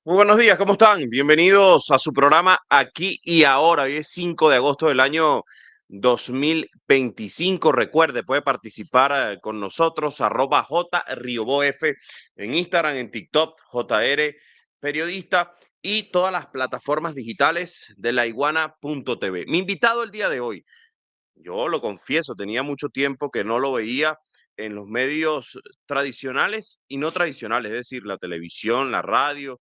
Muy buenos días, ¿cómo están? Bienvenidos a su programa Aquí y Ahora. Hoy es 5 de agosto del año 2025. Recuerde, puede participar con nosotros, @JRioboF en Instagram, en TikTok, JR Periodista y todas las plataformas digitales de laiguana.tv. Mi invitado el día de hoy, yo lo confieso, tenía mucho tiempo que no lo veía en los medios tradicionales y no tradicionales, es decir, la televisión, la radio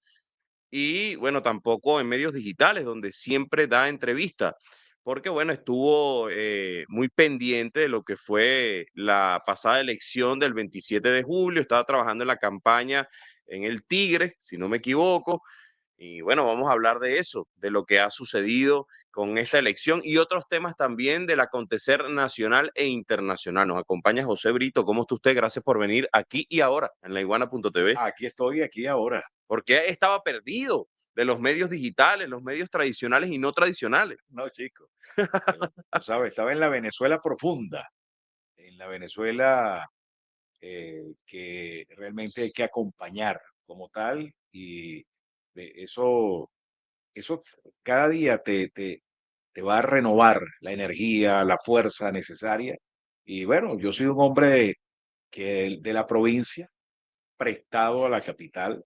y bueno, tampoco en medios digitales, donde siempre da entrevistas, porque bueno, estuvo muy pendiente de lo que fue la pasada elección del 27 de julio, estaba trabajando en la campaña en el Tigre, si no me equivoco, y bueno, vamos a hablar de eso, de lo que ha sucedido con esta elección y otros temas también del acontecer nacional e internacional. Nos acompaña José Brito. ¿Cómo está usted? Gracias por venir aquí y ahora en laiguana.tv. Aquí estoy, aquí ahora. Porque estaba perdido de los medios digitales, los medios tradicionales y no tradicionales. No, chico. Tú sabes, estaba en la Venezuela profunda, en la Venezuela que realmente hay que acompañar como tal y eso cada día te va a renovar la energía, la fuerza necesaria. Y bueno, yo soy un hombre de la provincia, prestado a la capital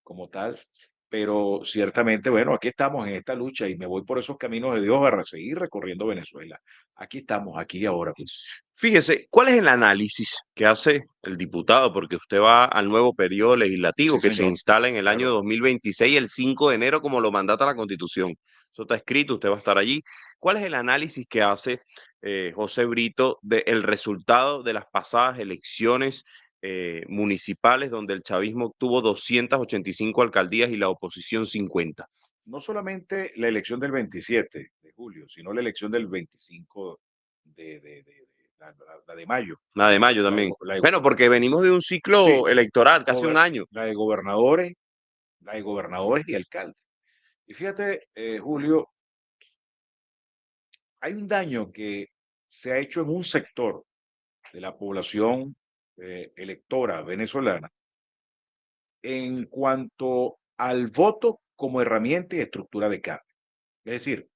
como tal, pero ciertamente, bueno, aquí estamos en esta lucha y me voy por esos caminos de Dios para seguir recorriendo Venezuela. Aquí estamos, aquí y ahora, pues. Fíjese, ¿cuál es el análisis que hace el diputado? Porque usted va al nuevo periodo legislativo Sí, que se señor, instala en el año claro. 2026, el 5 de enero, como lo mandata la Constitución. Eso está escrito, usted va a estar allí. ¿Cuál es el análisis que hace José Brito del resultado de las pasadas elecciones municipales, donde el chavismo obtuvo 285 alcaldías y la oposición 50? No solamente la elección del 27 de julio, sino la elección del 25 la de mayo, La de mayo también. Bueno, porque venimos de un sí, ciclo electoral, casi un año. la de la de gobernadores y alcaldes. Y fíjate, Julio, hay un daño que se ha hecho en un sector de la población electora venezolana en cuanto al voto como herramienta y estructura de cambio. Es decir,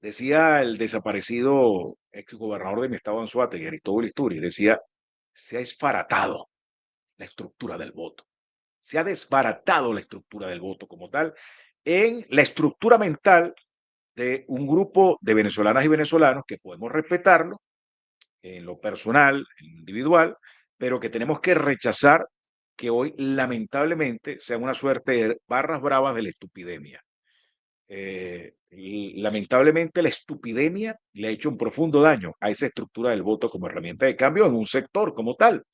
decía el desaparecido ex gobernador de mi estado, Anzoátegui, Aristóbulo Isturi, decía, se ha esfaratado la estructura del voto, se ha desbaratado la estructura del voto como tal en la estructura mental de un grupo de venezolanas y venezolanos que podemos respetarlo en lo personal, en lo individual, pero que tenemos que rechazar que hoy lamentablemente sean una suerte de barras bravas de la estupidemia. Y lamentablemente la estupidemia le ha hecho un profundo daño a esa estructura del voto como herramienta de cambio en un sector como tal.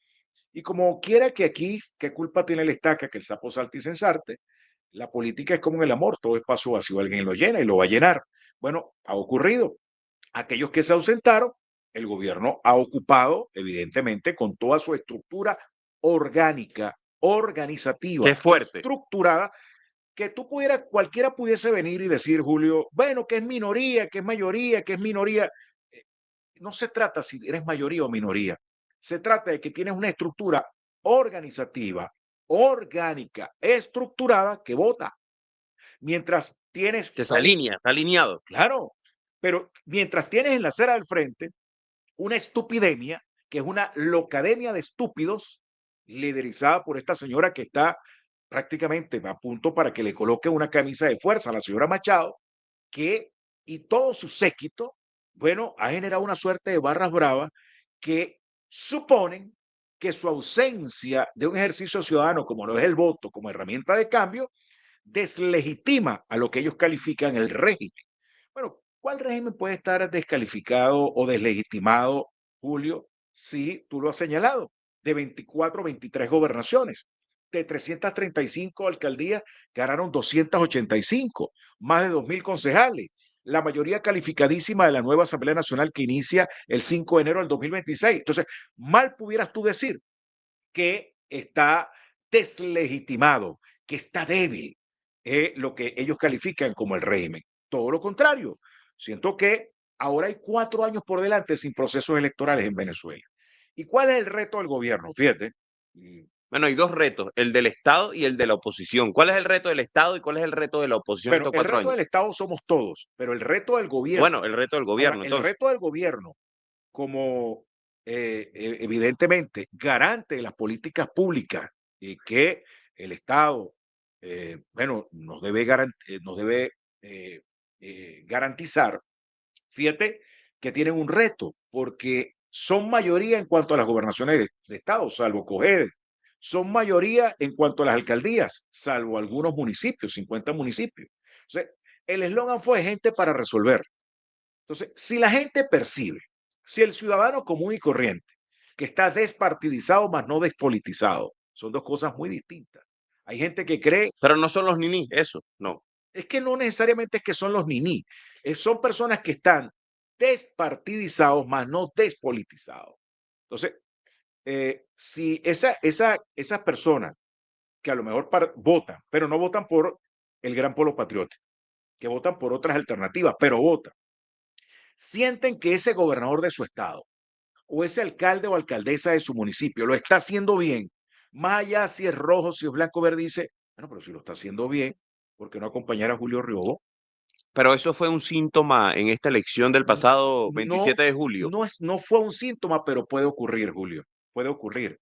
Y como quiera que aquí, ¿qué culpa tiene el estaca que el sapo salte y se ensarte? La política es como en el amor, todo espacio vacío alguien lo llena y lo va a llenar. Bueno, ha ocurrido. Aquellos que se ausentaron, el gobierno ha ocupado, evidentemente, con toda su estructura orgánica, Qué organizativa, fuerte. estructurada, que cualquiera pudiese venir y decir, Julio, bueno, que es minoría, que es mayoría, que es minoría. Eh, No se trata si eres mayoría o minoría. Se trata de que tienes una estructura organizativa, orgánica, estructurada que vota. Mientras tienes, Que se alinea, está alineado. claro, pero mientras tienes en la acera del frente una estupidemia, que es una locademia de estúpidos, liderizada por esta señora que está prácticamente a punto para que le coloque una camisa de fuerza a la señora Machado, que y todo su séquito, bueno, ha generado una suerte de barras bravas que suponen que su ausencia de un ejercicio ciudadano como lo es el voto como herramienta de cambio deslegitima a lo que ellos califican el régimen. Bueno, ¿cuál régimen puede estar descalificado o deslegitimado, Julio, si tú lo has señalado? De 24, 23 gobernaciones. De 335 alcaldías ganaron 285, más de 2.000 concejales. La mayoría calificadísima de la nueva Asamblea Nacional que inicia el 5 de enero del 2026. Entonces, mal pudieras tú decir que está deslegitimado, que está débil, lo que ellos califican como el régimen. Todo lo contrario. Siento que ahora hay 4 años por delante sin procesos electorales en Venezuela. ¿Y cuál es el reto del gobierno? Fíjate, Bueno, hay dos retos, el del Estado y el de la oposición. ¿Cuál es el reto del Estado y cuál es el reto de la oposición Bueno, estos el 4 reto años? del Estado somos todos, pero el reto del gobierno, Bueno, el reto del ahora, gobierno, el entonces. reto del gobierno como evidentemente garante de las políticas públicas y que el Estado, bueno, nos debe garantizar. Fíjate que tienen un reto porque son mayoría en cuanto a las gobernaciones de Estado, salvo Cojedes. Son mayoría en cuanto a las alcaldías, salvo algunos municipios, 50 municipios. Entonces, el eslogan fue gente para resolver. Entonces, si la gente percibe, si el ciudadano común y corriente, que está despartidizado más no despolitizado, son dos cosas muy distintas. Hay gente que cree, Pero no son los niní, eso, no. es que no necesariamente es que son los niní, son personas que están despartidizados más no despolitizados. Entonces, si esas personas que a lo mejor votan, pero no votan por el gran polo patriótico, que votan por otras alternativas, pero votan, sienten que ese gobernador de su estado o ese alcalde o alcaldesa de su municipio lo está haciendo bien, más allá si es rojo, si es blanco, verde, dice, bueno, pero si lo está haciendo bien, ¿por qué no acompañar a Julio Riobó? Pero eso fue un síntoma en esta elección del pasado No, 27 de julio. no fue un síntoma, pero puede ocurrir, Julio, puede ocurrir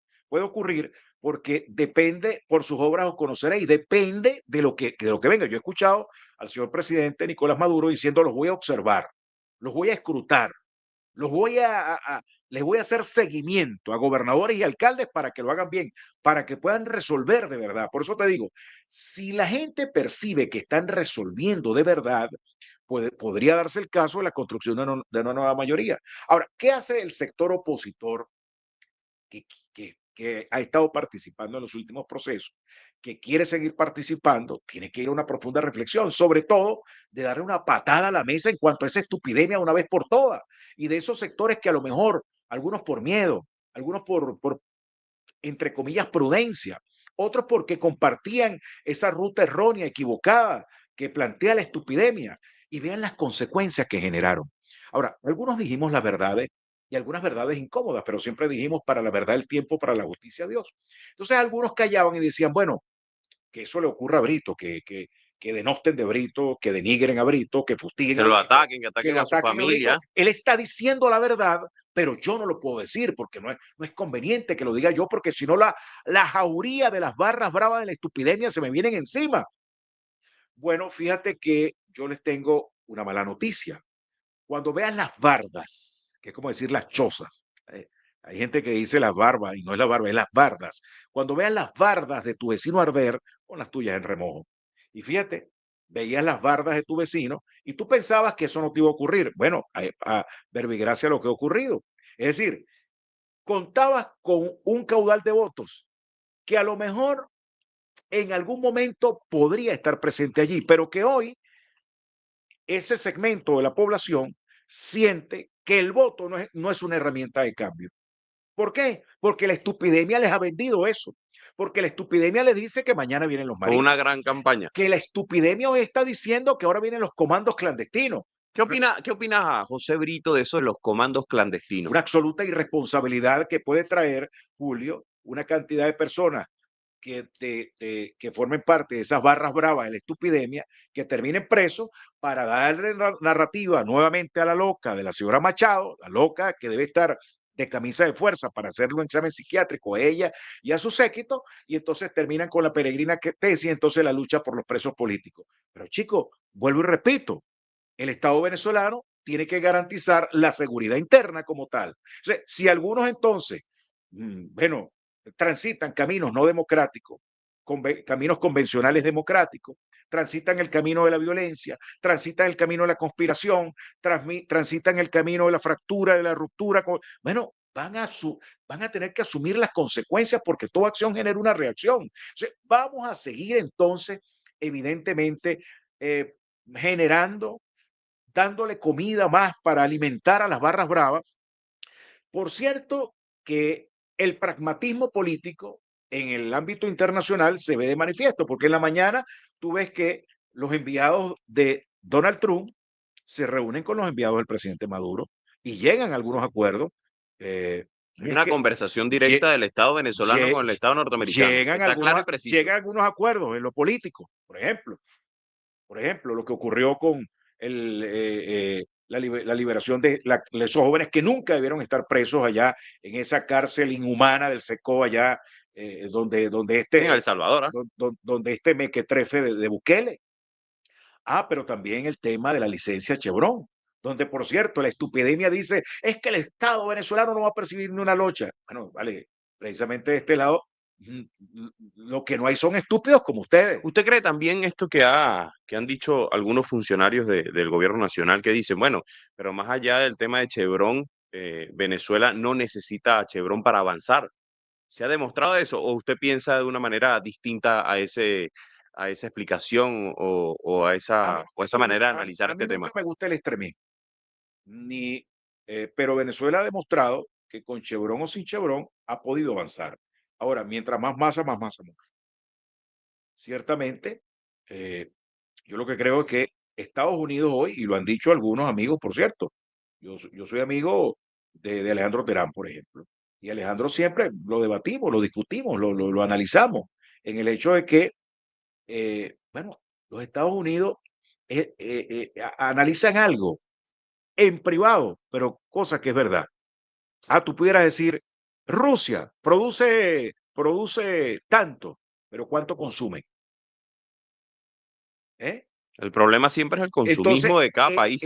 porque depende por sus obras os conoceréis, depende de lo que venga. Yo he escuchado al señor presidente Nicolás Maduro diciendo, los voy a observar, los voy a escrutar, los voy les voy a hacer seguimiento a gobernadores y alcaldes para que lo hagan bien, para que puedan resolver de verdad. Por eso te digo, si la gente percibe que están resolviendo de verdad, podría darse el caso de la construcción de una nueva mayoría. Ahora, ¿qué hace el sector opositor que, que ha estado participando en los últimos procesos, que quiere seguir participando? Tiene que ir a una profunda reflexión, sobre todo de darle una patada a la mesa en cuanto a esa estupidemia una vez por todas. Y de esos sectores que a lo mejor, algunos por miedo, algunos por entre comillas, prudencia, otros porque compartían esa ruta errónea, equivocada, que plantea la estupidemia, y vean las consecuencias que generaron. Ahora, algunos dijimos las verdades y algunas verdades incómodas, pero siempre dijimos para la verdad el tiempo, para la justicia Dios. Entonces algunos callaban y decían, bueno, que eso le ocurra a Brito, que denosten de Brito, que denigren a Brito, que fustiguen Que a lo Brito, ataquen, que que ataquen lo a su ataquen a Brito. familia. Él está diciendo la verdad, pero yo no lo puedo decir porque no es conveniente que lo diga yo, porque si no la jauría de las barras bravas de la estupidemia se me vienen encima. Bueno, fíjate que yo les tengo una mala noticia. Cuando veas las bardas, que es como decir las chozas, hay gente que dice las barbas y no es la barba, es las bardas. Cuando veas las bardas de tu vecino arder, pon las tuyas en remojo. Y fíjate, veías las bardas de tu vecino y tú pensabas que eso no te iba a ocurrir. Bueno, a verbigracia lo que ha ocurrido. Es decir, contabas con un caudal de votos que a lo mejor en algún momento podría estar presente allí, pero que hoy ese segmento de la población siente que el voto no es una herramienta de cambio. ¿Por qué? Porque la estupidemia les ha vendido eso. Porque la estupidemia les dice que mañana vienen los Fue una maristas. gran campaña. Que la estupidemia hoy está diciendo que ahora vienen los comandos clandestinos. Qué opina José Brito de eso de los comandos clandestinos? Una absoluta irresponsabilidad que puede traer, Julio, una cantidad de personas que formen parte de esas barras bravas de la estupidemia, que terminen presos para darle narrativa nuevamente a la loca de la señora Machado, la loca que debe estar de camisa de fuerza para hacerle un examen psiquiátrico a ella y a su séquito, y entonces terminan con la peregrina tesis, entonces la lucha por los presos políticos. Pero chicos, vuelvo y repito, el Estado venezolano tiene que garantizar la seguridad interna como tal. O sea, si algunos entonces, bueno, transitan caminos no democráticos, caminos convencionales democráticos, transitan el camino de la violencia, transitan el camino de la conspiración, transitan el camino de la fractura, de la ruptura. Bueno, van a tener que asumir las consecuencias porque toda acción genera una reacción. O sea, vamos a seguir entonces, evidentemente, eh, generando, dándole comida más para alimentar a las barras bravas. Por cierto, que el pragmatismo político en el ámbito internacional se ve de manifiesto, porque en la mañana tú ves que los enviados de Donald Trump se reúnen con los enviados del presidente Maduro y llegan a algunos acuerdos. Hay Es una que conversación lle- directa del Estado venezolano lle- con el Estado norteamericano. Está claro y preciso. llegan algunos acuerdos en lo político, por ejemplo, lo que ocurrió con la liberación de esos jóvenes que nunca debieron estar presos allá en esa cárcel inhumana del Secó allá, En El Salvador, ¿ah? donde este mequetrefe de Bukele. Pero también el tema de la licencia Chevron, donde, por cierto, la estupidemia dice, es que el Estado venezolano no va a percibir ni una locha. Bueno, vale, precisamente de este lado, lo que no hay son estúpidos como ustedes. ¿Usted cree también esto que han dicho algunos funcionarios del gobierno nacional que dicen, bueno, pero más allá del tema de Chevron, Venezuela no necesita a Chevron para avanzar? ¿Se ha demostrado eso o usted piensa de una manera distinta a esa explicación A mí, o esa manera de analizar a mí este nunca tema? me gusta el extremismo, ni, pero Venezuela ha demostrado que con Chevron o sin Chevron ha podido avanzar. Ahora, mientras más masa, más masa. Ciertamente, eh, yo lo que creo es que Estados Unidos hoy, y lo han dicho algunos amigos, por cierto, yo soy amigo de Alejandro Terán, por ejemplo, y Alejandro siempre lo debatimos, lo discutimos, lo analizamos, en el hecho de que, bueno, los Estados Unidos analizan algo en privado, pero cosa que es verdad. Tú pudieras decir, Rusia produce tanto, pero ¿cuánto consume? ¿Eh? El problema siempre es el Entonces, consumismo de cada país.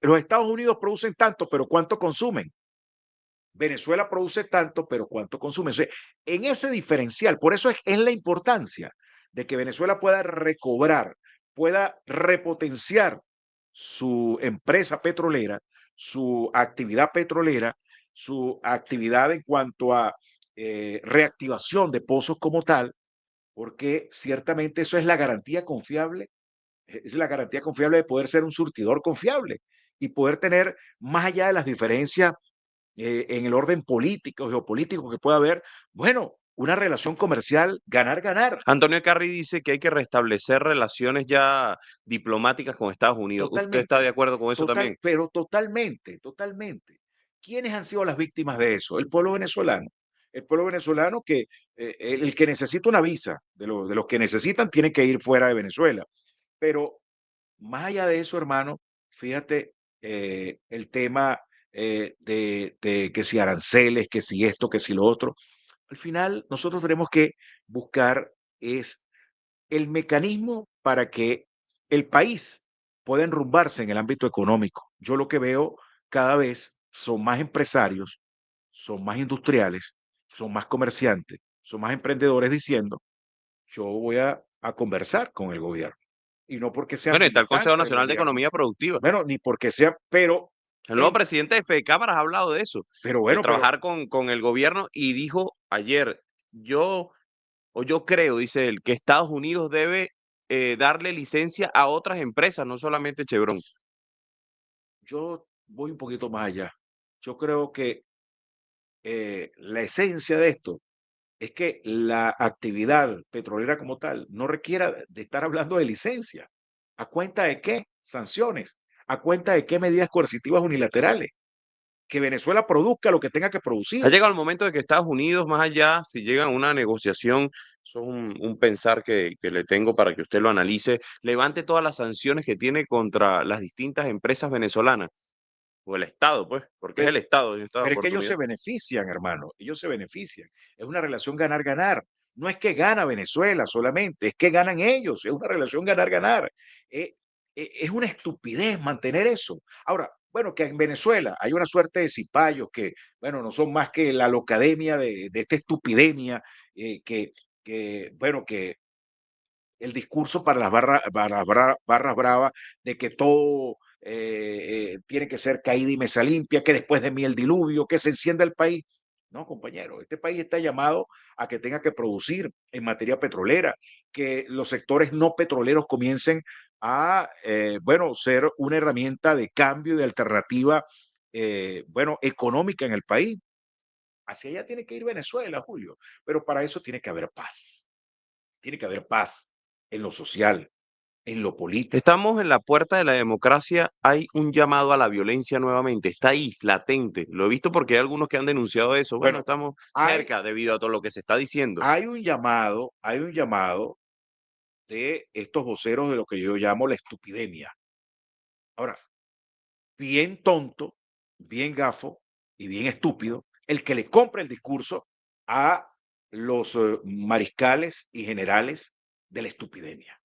los Estados Unidos producen tanto, pero ¿cuánto consumen? Venezuela produce tanto, pero ¿cuánto consumen? O sea, en ese diferencial, por eso es la importancia de que Venezuela pueda recobrar, pueda repotenciar su empresa petrolera, su actividad petrolera, su actividad en cuanto a reactivación de pozos como tal, porque ciertamente eso es la garantía confiable de poder ser un surtidor confiable y poder tener, más allá de las diferencias en el orden político, geopolítico que pueda haber, bueno, una relación comercial ganar-ganar. Antonio Carri dice que hay que restablecer relaciones ya diplomáticas con Estados Unidos. ¿Usted está de Totalmente, acuerdo con eso también? pero totalmente, totalmente. ¿Quiénes han sido las víctimas de eso? El pueblo venezolano. El pueblo venezolano que el que necesita una visa, de los que necesitan, tiene que ir fuera de Venezuela. Pero más allá de eso, hermano, fíjate el tema de que si aranceles, que si esto, que si lo otro. Al final, nosotros tenemos que buscar es el mecanismo para que el país pueda enrumbarse en el ámbito económico. Yo lo que veo cada vez son más empresarios, son más industriales, son más comerciantes, son más emprendedores diciendo, yo voy a conversar con el gobierno. Y no porque sean Bueno, está el Consejo militantes del Nacional de gobierno. Economía Productiva. Bueno, ni porque sea, El nuevo en, presidente de FEDECámaras ha hablado de eso, pero de bueno, trabajar con el gobierno y dijo ayer, yo creo, dice él, que Estados Unidos debe darle licencia a otras empresas, no solamente Chevron. yo voy un poquito más allá. Yo creo que la esencia de esto es que la actividad petrolera como tal no requiera de estar hablando de licencia. ¿A cuenta de qué? Sanciones. ¿A cuenta de qué medidas coercitivas unilaterales? Que Venezuela produzca lo que tenga que Ha producir. llegado el momento de que Estados Unidos, más allá, si llega a una negociación, eso es un pensar que le tengo para que usted lo analice, levante todas las sanciones que tiene contra las distintas empresas venezolanas, o el Estado, pues, porque es Pero, el Estado en esta pero es que ellos oportunidad. se benefician, hermano. Ellos se benefician. Es una relación ganar-ganar. No es que gana Venezuela solamente, es que ganan ellos. Es una relación ganar-ganar. Es una estupidez mantener eso. Ahora, bueno, que en Venezuela hay una suerte de cipayos que, bueno, no son más que la locademia de esta estupidemia, bueno, que el discurso para barras bravas de que todo tiene que ser caída y mesa limpia, que después de mí el diluvio, que se encienda el país. No, compañero, este país está llamado a que tenga que producir en materia petrolera, que los sectores no petroleros comiencen a, bueno, ser una herramienta de cambio y de alternativa, bueno, económica en el país. Hacia allá tiene que ir Venezuela, Julio, pero para eso tiene que haber paz en lo social, en lo político. Estamos en la puerta de la democracia, hay un llamado a la violencia nuevamente, está ahí, latente. Lo he visto porque hay algunos que han denunciado eso. Bueno, Bueno, estamos hay, cerca debido a todo lo que se está diciendo. hay un llamado de estos voceros de lo que yo llamo la estupidemia. Ahora, bien tonto, bien gafo y bien estúpido el que le compre el discurso a los mariscales y generales de la estupidemia.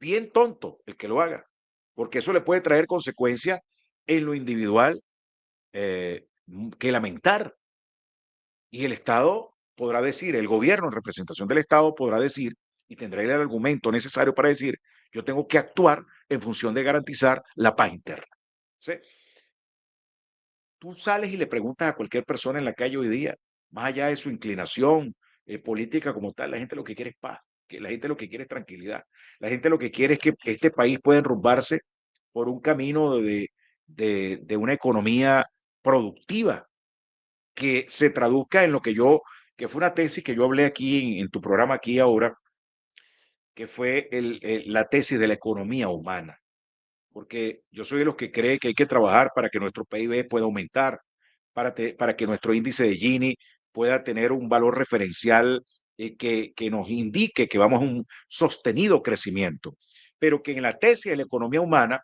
Bien tonto el que lo haga, porque eso le puede traer consecuencias en lo individual que lamentar. Y el Estado podrá decir, el gobierno en representación del Estado podrá decir y tendrá el argumento necesario para decir, yo tengo que actuar en función de garantizar la paz interna. ¿Sí? Tú sales y le preguntas a cualquier persona en la calle hoy día, más allá de su inclinación política como tal, la gente lo que quiere es paz, que la gente lo que quiere es tranquilidad, la gente lo que quiere es que este país pueda enrumbarse por un camino de una economía productiva que se traduzca en lo que fue una tesis que yo hablé aquí en tu programa aquí ahora, que fue la tesis de la economía humana, porque yo soy de los que cree que hay que trabajar para que nuestro PIB pueda aumentar, para que nuestro índice de Gini pueda tener un valor referencial que nos indique que vamos a un sostenido crecimiento, pero que en la tesis de la economía humana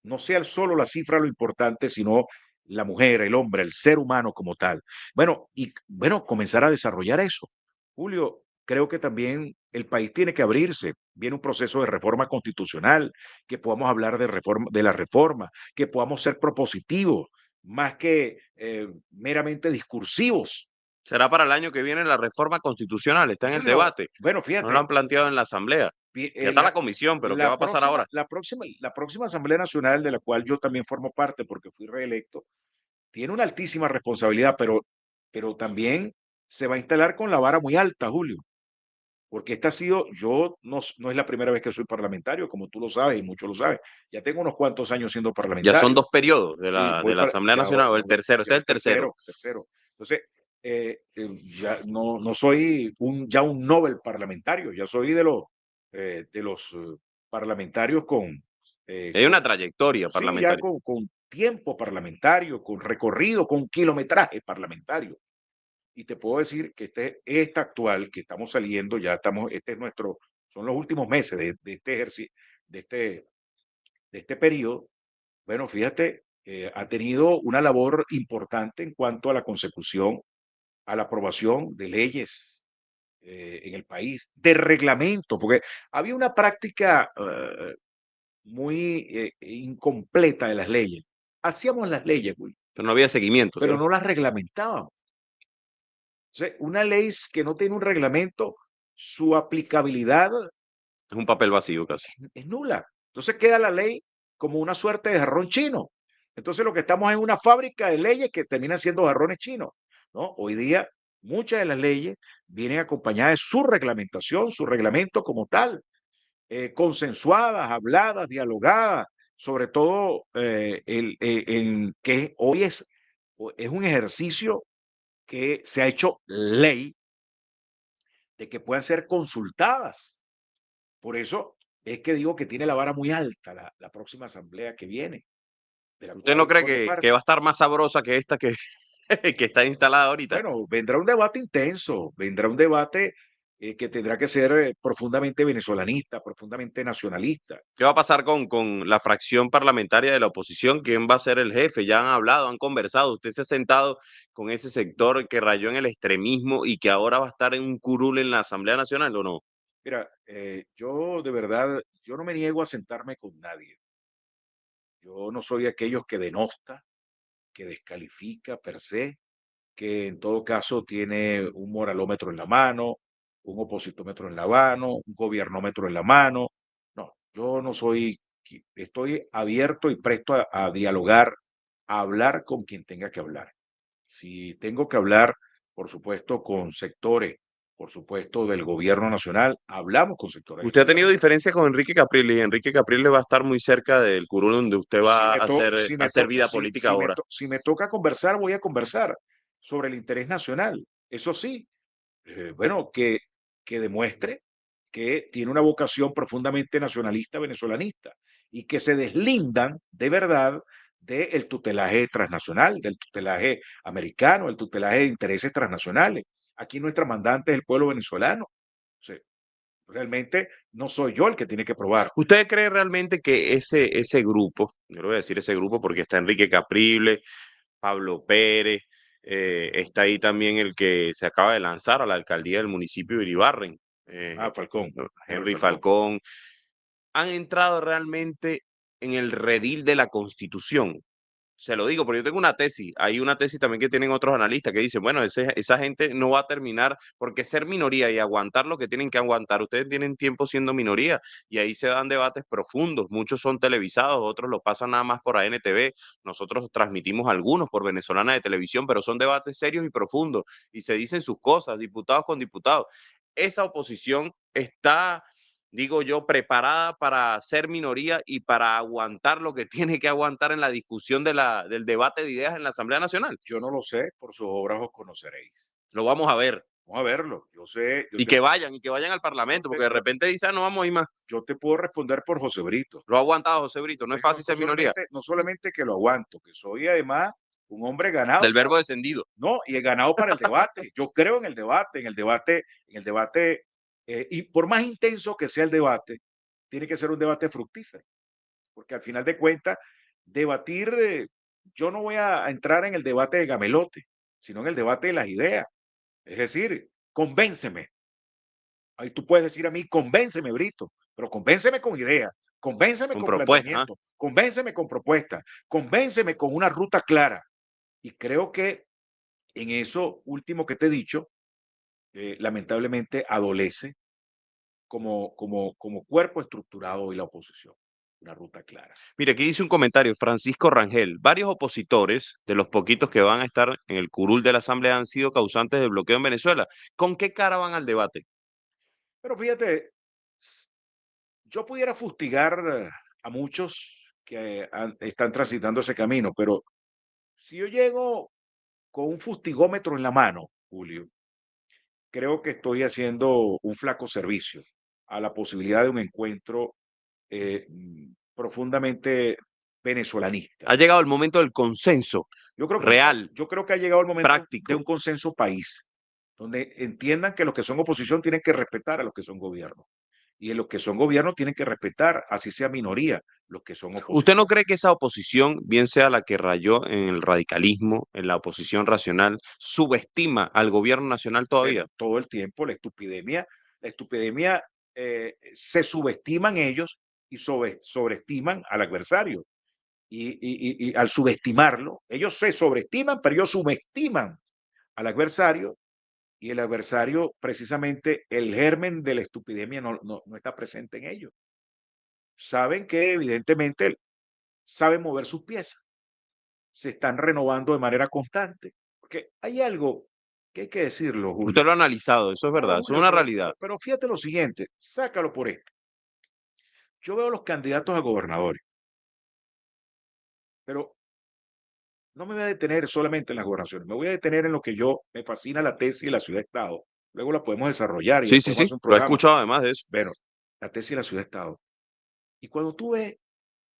no sea solo la cifra lo importante, sino la mujer, el hombre, el ser humano como tal. Bueno, y bueno, comenzar a desarrollar eso. Julio, creo que también el país tiene que abrirse. Viene un proceso de reforma constitucional, que podamos hablar de reforma, de la reforma, que podamos ser propositivos, más que meramente discursivos. Será para el año que viene la reforma constitucional, está en el Bueno, debate. bueno, No lo fíjate, han planteado en la asamblea. Ya está la comisión, pero ¿qué va a pasar ahora? la próxima Asamblea Nacional, de la cual yo también formo parte porque fui reelecto, tiene una altísima responsabilidad, pero también se va a instalar con la vara muy alta, Julio. Porque esta ha sido, yo no es la primera vez que soy parlamentario, como tú lo sabes y muchos lo saben. Ya tengo unos cuantos años siendo Ya son parlamentario. 2 periodos de Sí, de voy la para, Asamblea ya, Nacional, o el tercero, ya este es el el tercero. tercero, tercero. Entonces, ya no soy ya un Nobel parlamentario, ya soy de los parlamentarios Hay una trayectoria sí, ya parlamentaria. con tiempo parlamentario, con recorrido, con kilometraje parlamentario. Y te puedo decir que esta actual que estamos saliendo, ya estamos, este es nuestro, son los últimos meses de este ejercicio, de este, de este periodo. Bueno, fíjate, ha tenido una labor importante en cuanto a la consecución, a la aprobación de leyes en el país, de reglamento, porque había una práctica muy incompleta de las leyes. Hacíamos las leyes, güey, Pero no había seguimiento, pero ¿cierto? no las reglamentábamos. O sea, una ley que no tiene un reglamento, su aplicabilidad Es un papel vacío casi. es nula. Entonces queda la ley como una suerte de jarrón chino. Entonces lo que estamos es una fábrica de leyes que terminan siendo jarrones chinos, ¿no? Hoy día muchas de las leyes vienen acompañadas de su reglamentación, su reglamento como tal, consensuadas, habladas, dialogadas, sobre todo en que hoy es un ejercicio que se ha hecho ley de que puedan ser consultadas. Por eso es que digo que tiene la vara muy alta la próxima asamblea que viene, de la ¿Usted no cual cree formo que va a parte. estar más sabrosa que esta que que está instalada ahorita? Bueno, vendrá un debate intenso, vendrá un debate que tendrá que ser profundamente venezolanista, profundamente nacionalista. ¿Qué va a pasar con la fracción parlamentaria de la oposición? ¿Quién va a ser el jefe? ¿Ya han hablado, han conversado? ¿Usted se ha sentado con ese sector que rayó en el extremismo y que ahora va a estar en un curul en la Asamblea Nacional o no? Mira, yo de verdad, yo no me niego a sentarme con nadie. Yo no soy de aquellos que denosta, que descalifica per se, que en todo caso tiene un moralómetro en la mano, un opositómetro en la mano, un gobiernómetro en la mano. No, yo no soy, estoy abierto y presto a dialogar, a hablar con quien tenga que hablar. Si tengo que hablar, por supuesto, con sectores, por supuesto, del gobierno nacional, hablamos con sectores del Usted ha gobierno tenido nacional. diferencias con Enrique Capriles y Enrique Capriles va a estar muy cerca del curul donde usted Si va me, a to, hacer vida política ahora. si me toca conversar, voy a conversar sobre el interés nacional. Eso sí, bueno, que demuestre. que tiene una vocación profundamente nacionalista venezolanista y que se deslindan de verdad del tutelaje transnacional, del tutelaje americano, del tutelaje de intereses transnacionales. Aquí nuestra mandante es el pueblo venezolano. O sea, realmente no soy yo el que tiene que probar. ¿Usted cree realmente que ese grupo, yo le voy a decir ese grupo porque está Enrique Capriles, Pablo Pérez, está ahí también el que se acaba de lanzar a la alcaldía del municipio de Iribarren, Falcón, Henry Falcón. Falcón, han entrado realmente en el redil de la Constitución? Se lo digo, porque yo tengo una tesis, hay una tesis también que tienen otros analistas que dicen, bueno, esa gente no va a terminar, porque ser minoría y aguantar lo que tienen que aguantar, ustedes tienen tiempo siendo minoría y ahí se dan debates profundos, muchos son televisados, otros lo pasan nada más por ANTV, nosotros transmitimos algunos por Venezolana de Televisión, pero son debates serios y profundos y se dicen sus cosas, diputados con diputados. Esa oposición está, digo yo, preparada para ser minoría y para aguantar lo que tiene que aguantar en la discusión del debate de ideas en la Asamblea Nacional. Yo no lo sé, por sus obras os conoceréis. Lo vamos a ver. Vamos a verlo. Yo sé, Y que vayan al yo Parlamento, te, porque de yo, repente dicen, "Ah, no vamos a ir más". yo te puedo responder por José Brito. Lo ha aguantado José Brito, no es No, fácil ser minoría. no solamente que lo aguanto, que soy además un hombre ganado, Del verbo descendido. no, y he ganado para el debate. Yo creo en el debate, y por más intenso que sea el debate, tiene que ser un debate fructífero, porque al final de cuentas, debatir, yo no voy a entrar en el debate de gamelote, sino en el debate de las ideas. Es decir, convénceme. Ahí tú puedes decir a mí, convénceme, Brito, pero convénceme con ideas, convénceme Con con propuestas, ¿ah? planteamiento, convénceme con propuestas, convénceme con una ruta clara. Y creo que en eso último que te he dicho, lamentablemente adolece como cuerpo estructurado y la oposición, una ruta clara. Mire, aquí dice un comentario, Francisco Rangel. Varios opositores, de los poquitos que van a estar en el curul de la Asamblea, han sido causantes del bloqueo en Venezuela. ¿Con qué cara van al debate? Pero fíjate, yo pudiera fustigar a muchos que están transitando ese camino, pero si yo llego con un fustigómetro en la mano, Julio, creo que estoy haciendo un flaco servicio a la posibilidad de un encuentro profundamente venezolanista. Ha llegado el momento del consenso real, Yo creo que ha llegado el momento de un práctico. consenso país, donde entiendan que los que son oposición tienen que respetar a los que son gobierno. Y los que son gobierno tienen que respetar, así sea minoría, los que son ¿Usted no oposición. cree que esa oposición, bien sea la que rayó en el radicalismo, en la oposición racional, subestima al gobierno nacional todavía? Bueno, todo el tiempo la estupidemia se subestiman ellos y sobreestiman al adversario. Y al subestimarlo, ellos se sobreestiman, pero ellos subestiman al adversario y el adversario, precisamente el germen de la estupidemia no está presente en ellos. Saben que evidentemente saben mover sus piezas, se están renovando de manera constante, porque hay algo que hay que decirlo, Usted Julio. lo ha analizado, eso es Claro, verdad, eso es Julio, una realidad. pero fíjate lo siguiente, sácalo por esto. Yo veo los candidatos a gobernadores, pero no me voy a detener solamente en las gobernaciones, me voy a detener en lo que yo me fascina la tesis de la ciudad-estado. Luego la podemos desarrollar y Sí, sí, podemos sí, hacer un lo he programa. escuchado además de eso. Bueno, la tesis de la ciudad-estado. Y cuando tú ves,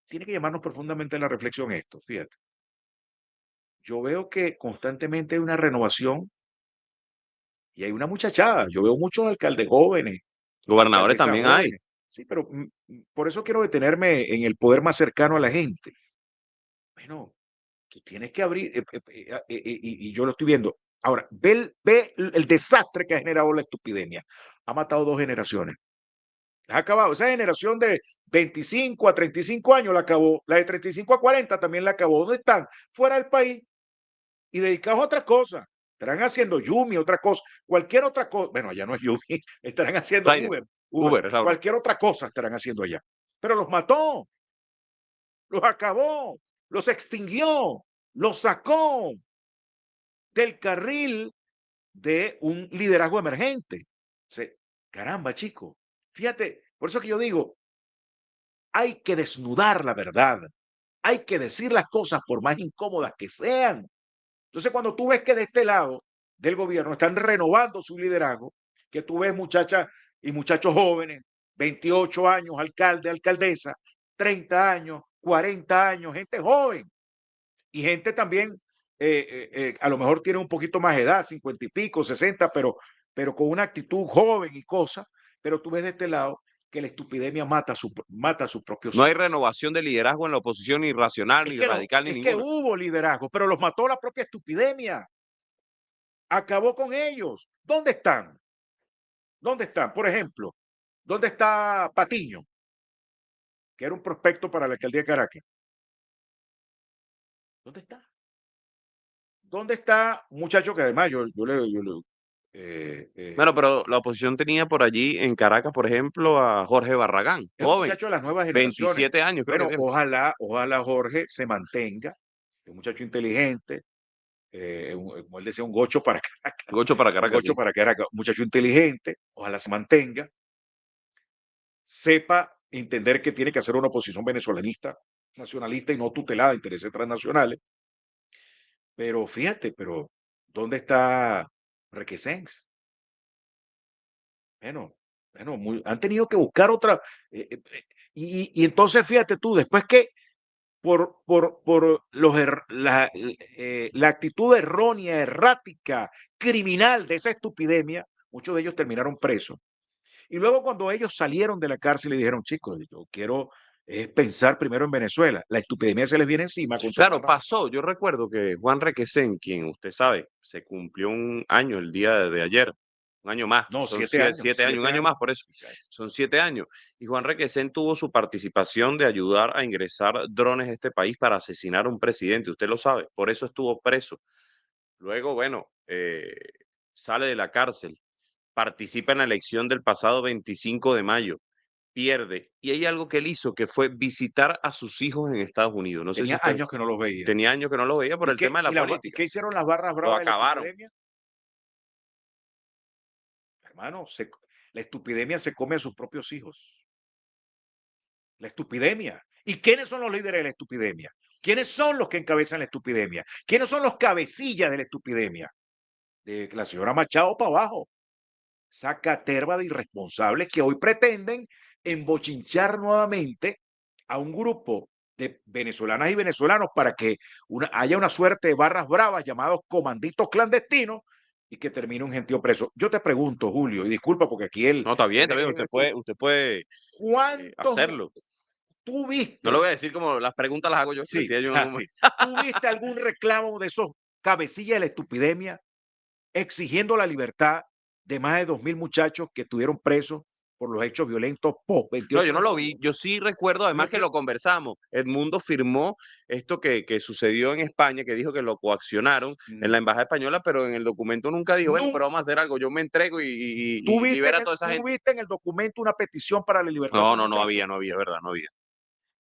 tiene que llamarnos profundamente la reflexión esto, fíjate. Yo veo que constantemente hay una renovación y hay una muchachada. Yo veo muchos alcaldes jóvenes, Gobernadores alcaldesas también hay. jóvenes. Sí, pero por eso quiero detenerme en el poder más cercano a la gente. Bueno, tú tienes que abrir, y yo lo estoy viendo. Ahora, ve el desastre que ha generado la estupidemia. Ha matado dos generaciones. Ha acabado. Esa generación de 25 a 35 años la acabó. La de 35 a 40 también la acabó. ¿Dónde están? Fuera del país y dedicados a otra cosa. Estarán haciendo Yumi, otra cosa, cualquier otra cosa. Bueno, allá no es Yumi, estarán haciendo Rider, Uber, Uber, es la broma. cualquier otra cosa estarán haciendo allá. Pero los mató, los acabó, los extinguió, los sacó del carril de un liderazgo emergente. Caramba, chico, fíjate, por eso que yo digo, hay que desnudar la verdad, hay que decir las cosas por más incómodas que sean. Entonces, cuando tú ves que de este lado del gobierno están renovando su liderazgo, que tú ves muchachas y muchachos jóvenes, 28 años, alcalde, alcaldesa, 30 años, 40 años, gente joven y gente también, a lo mejor tiene un poquito más de edad, 50 y pico, 60, pero con una actitud joven y cosa, pero tú ves de este lado que la estupidemia mata a sus propios No hay hijos. renovación de liderazgo en la oposición, ni racional, ni radical, ni Es que ninguna. hubo liderazgo, pero los mató la propia estupidemia. Acabó con ellos. ¿Dónde están? ¿Dónde están? Por ejemplo, ¿dónde está Patiño, que era un prospecto para la alcaldía de Caracas? ¿Dónde está? ¿Dónde está un muchacho que además Bueno, pero la oposición tenía por allí en Caracas, por ejemplo, a Jorge Barragán, es un joven, muchacho de las nuevas generaciones? 27 años creo que Bueno, tiene. ojalá Jorge se mantenga, es un muchacho inteligente, como él decía, un gocho para Caracas, Gocho para un Caracas, gocho sí. para Caracas, un muchacho inteligente, ojalá se mantenga, sepa entender que tiene que hacer una oposición venezolanista, nacionalista y no tutelada a intereses transnacionales. Pero fíjate, pero ¿dónde está Requesens? Bueno, han tenido que buscar otra. Y entonces fíjate tú, después que por la actitud errónea, errática, criminal de esa estupidemia, muchos de ellos terminaron presos. Y luego cuando ellos salieron de la cárcel y dijeron, chicos, yo quiero pensar primero en Venezuela, la estupidemia se les viene encima con su Claro, hermano. pasó. Yo recuerdo que Juan Requesén, quien usted sabe, se cumplió un año el día de ayer, un año más, No, son 7 años, 7 años, un 7 año más, años. por eso, son 7 años. Y Juan Requesén tuvo su participación de ayudar a ingresar drones a este país para asesinar a un presidente, usted lo sabe, por eso estuvo preso. Luego, bueno, sale de la cárcel, participa en la elección del pasado 25 de mayo, pierde. Y hay algo que él hizo, que fue visitar a sus hijos en Estados Unidos. No sé si Tenía usted años que no los veía. tenía años que no lo veía por el tema de la ¿Y política. qué hicieron las barras Lo bravas de la acabaron. estupidemia? Hermano, la estupidemia se come a sus propios hijos. La estupidemia. ¿Y quiénes son los líderes de la estupidemia? ¿Quiénes son los que encabezan la estupidemia? ¿Quiénes son los cabecillas de la estupidemia? De la señora Machado para abajo. Esa caterva de irresponsables que hoy pretenden embochinchar nuevamente a un grupo de venezolanas y venezolanos para que haya una suerte de barras bravas llamados comanditos clandestinos y que termine un gentío preso. Yo te pregunto, Julio, y disculpa porque aquí No, está bien, usted puede ¿cuántos hacerlo. tú No lo viste? voy a decir como las preguntas las hago yo, Sí, decía yo. sí. ¿Tú viste algún reclamo de esos cabecillas de la estupidemia exigiendo la libertad de más de 2000 muchachos que estuvieron presos por los hechos violentos post No, 28 yo de no lo julio? vi. Yo sí recuerdo, además que lo conversamos. Edmundo firmó esto que sucedió en España, que dijo que lo coaccionaron en la embajada española, pero en el documento nunca dijo, bueno, No, pero vamos a hacer algo, yo me entrego y libera a toda esa tú gente. viste en el documento una petición para la libertad de No, esos no, muchachos. no había, verdad, no había.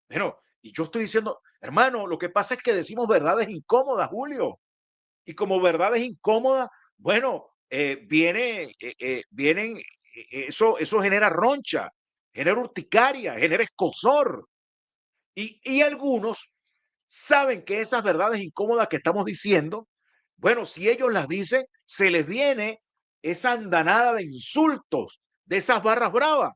Bueno, y yo estoy diciendo, hermano, lo que pasa es que decimos verdades incómodas, Julio. Y como verdades incómodas, bueno, vienen, eso genera roncha, genera urticaria, genera escozor. Y algunos saben que esas verdades incómodas que estamos diciendo, bueno, si ellos las dicen, se les viene esa andanada de insultos, de esas barras bravas,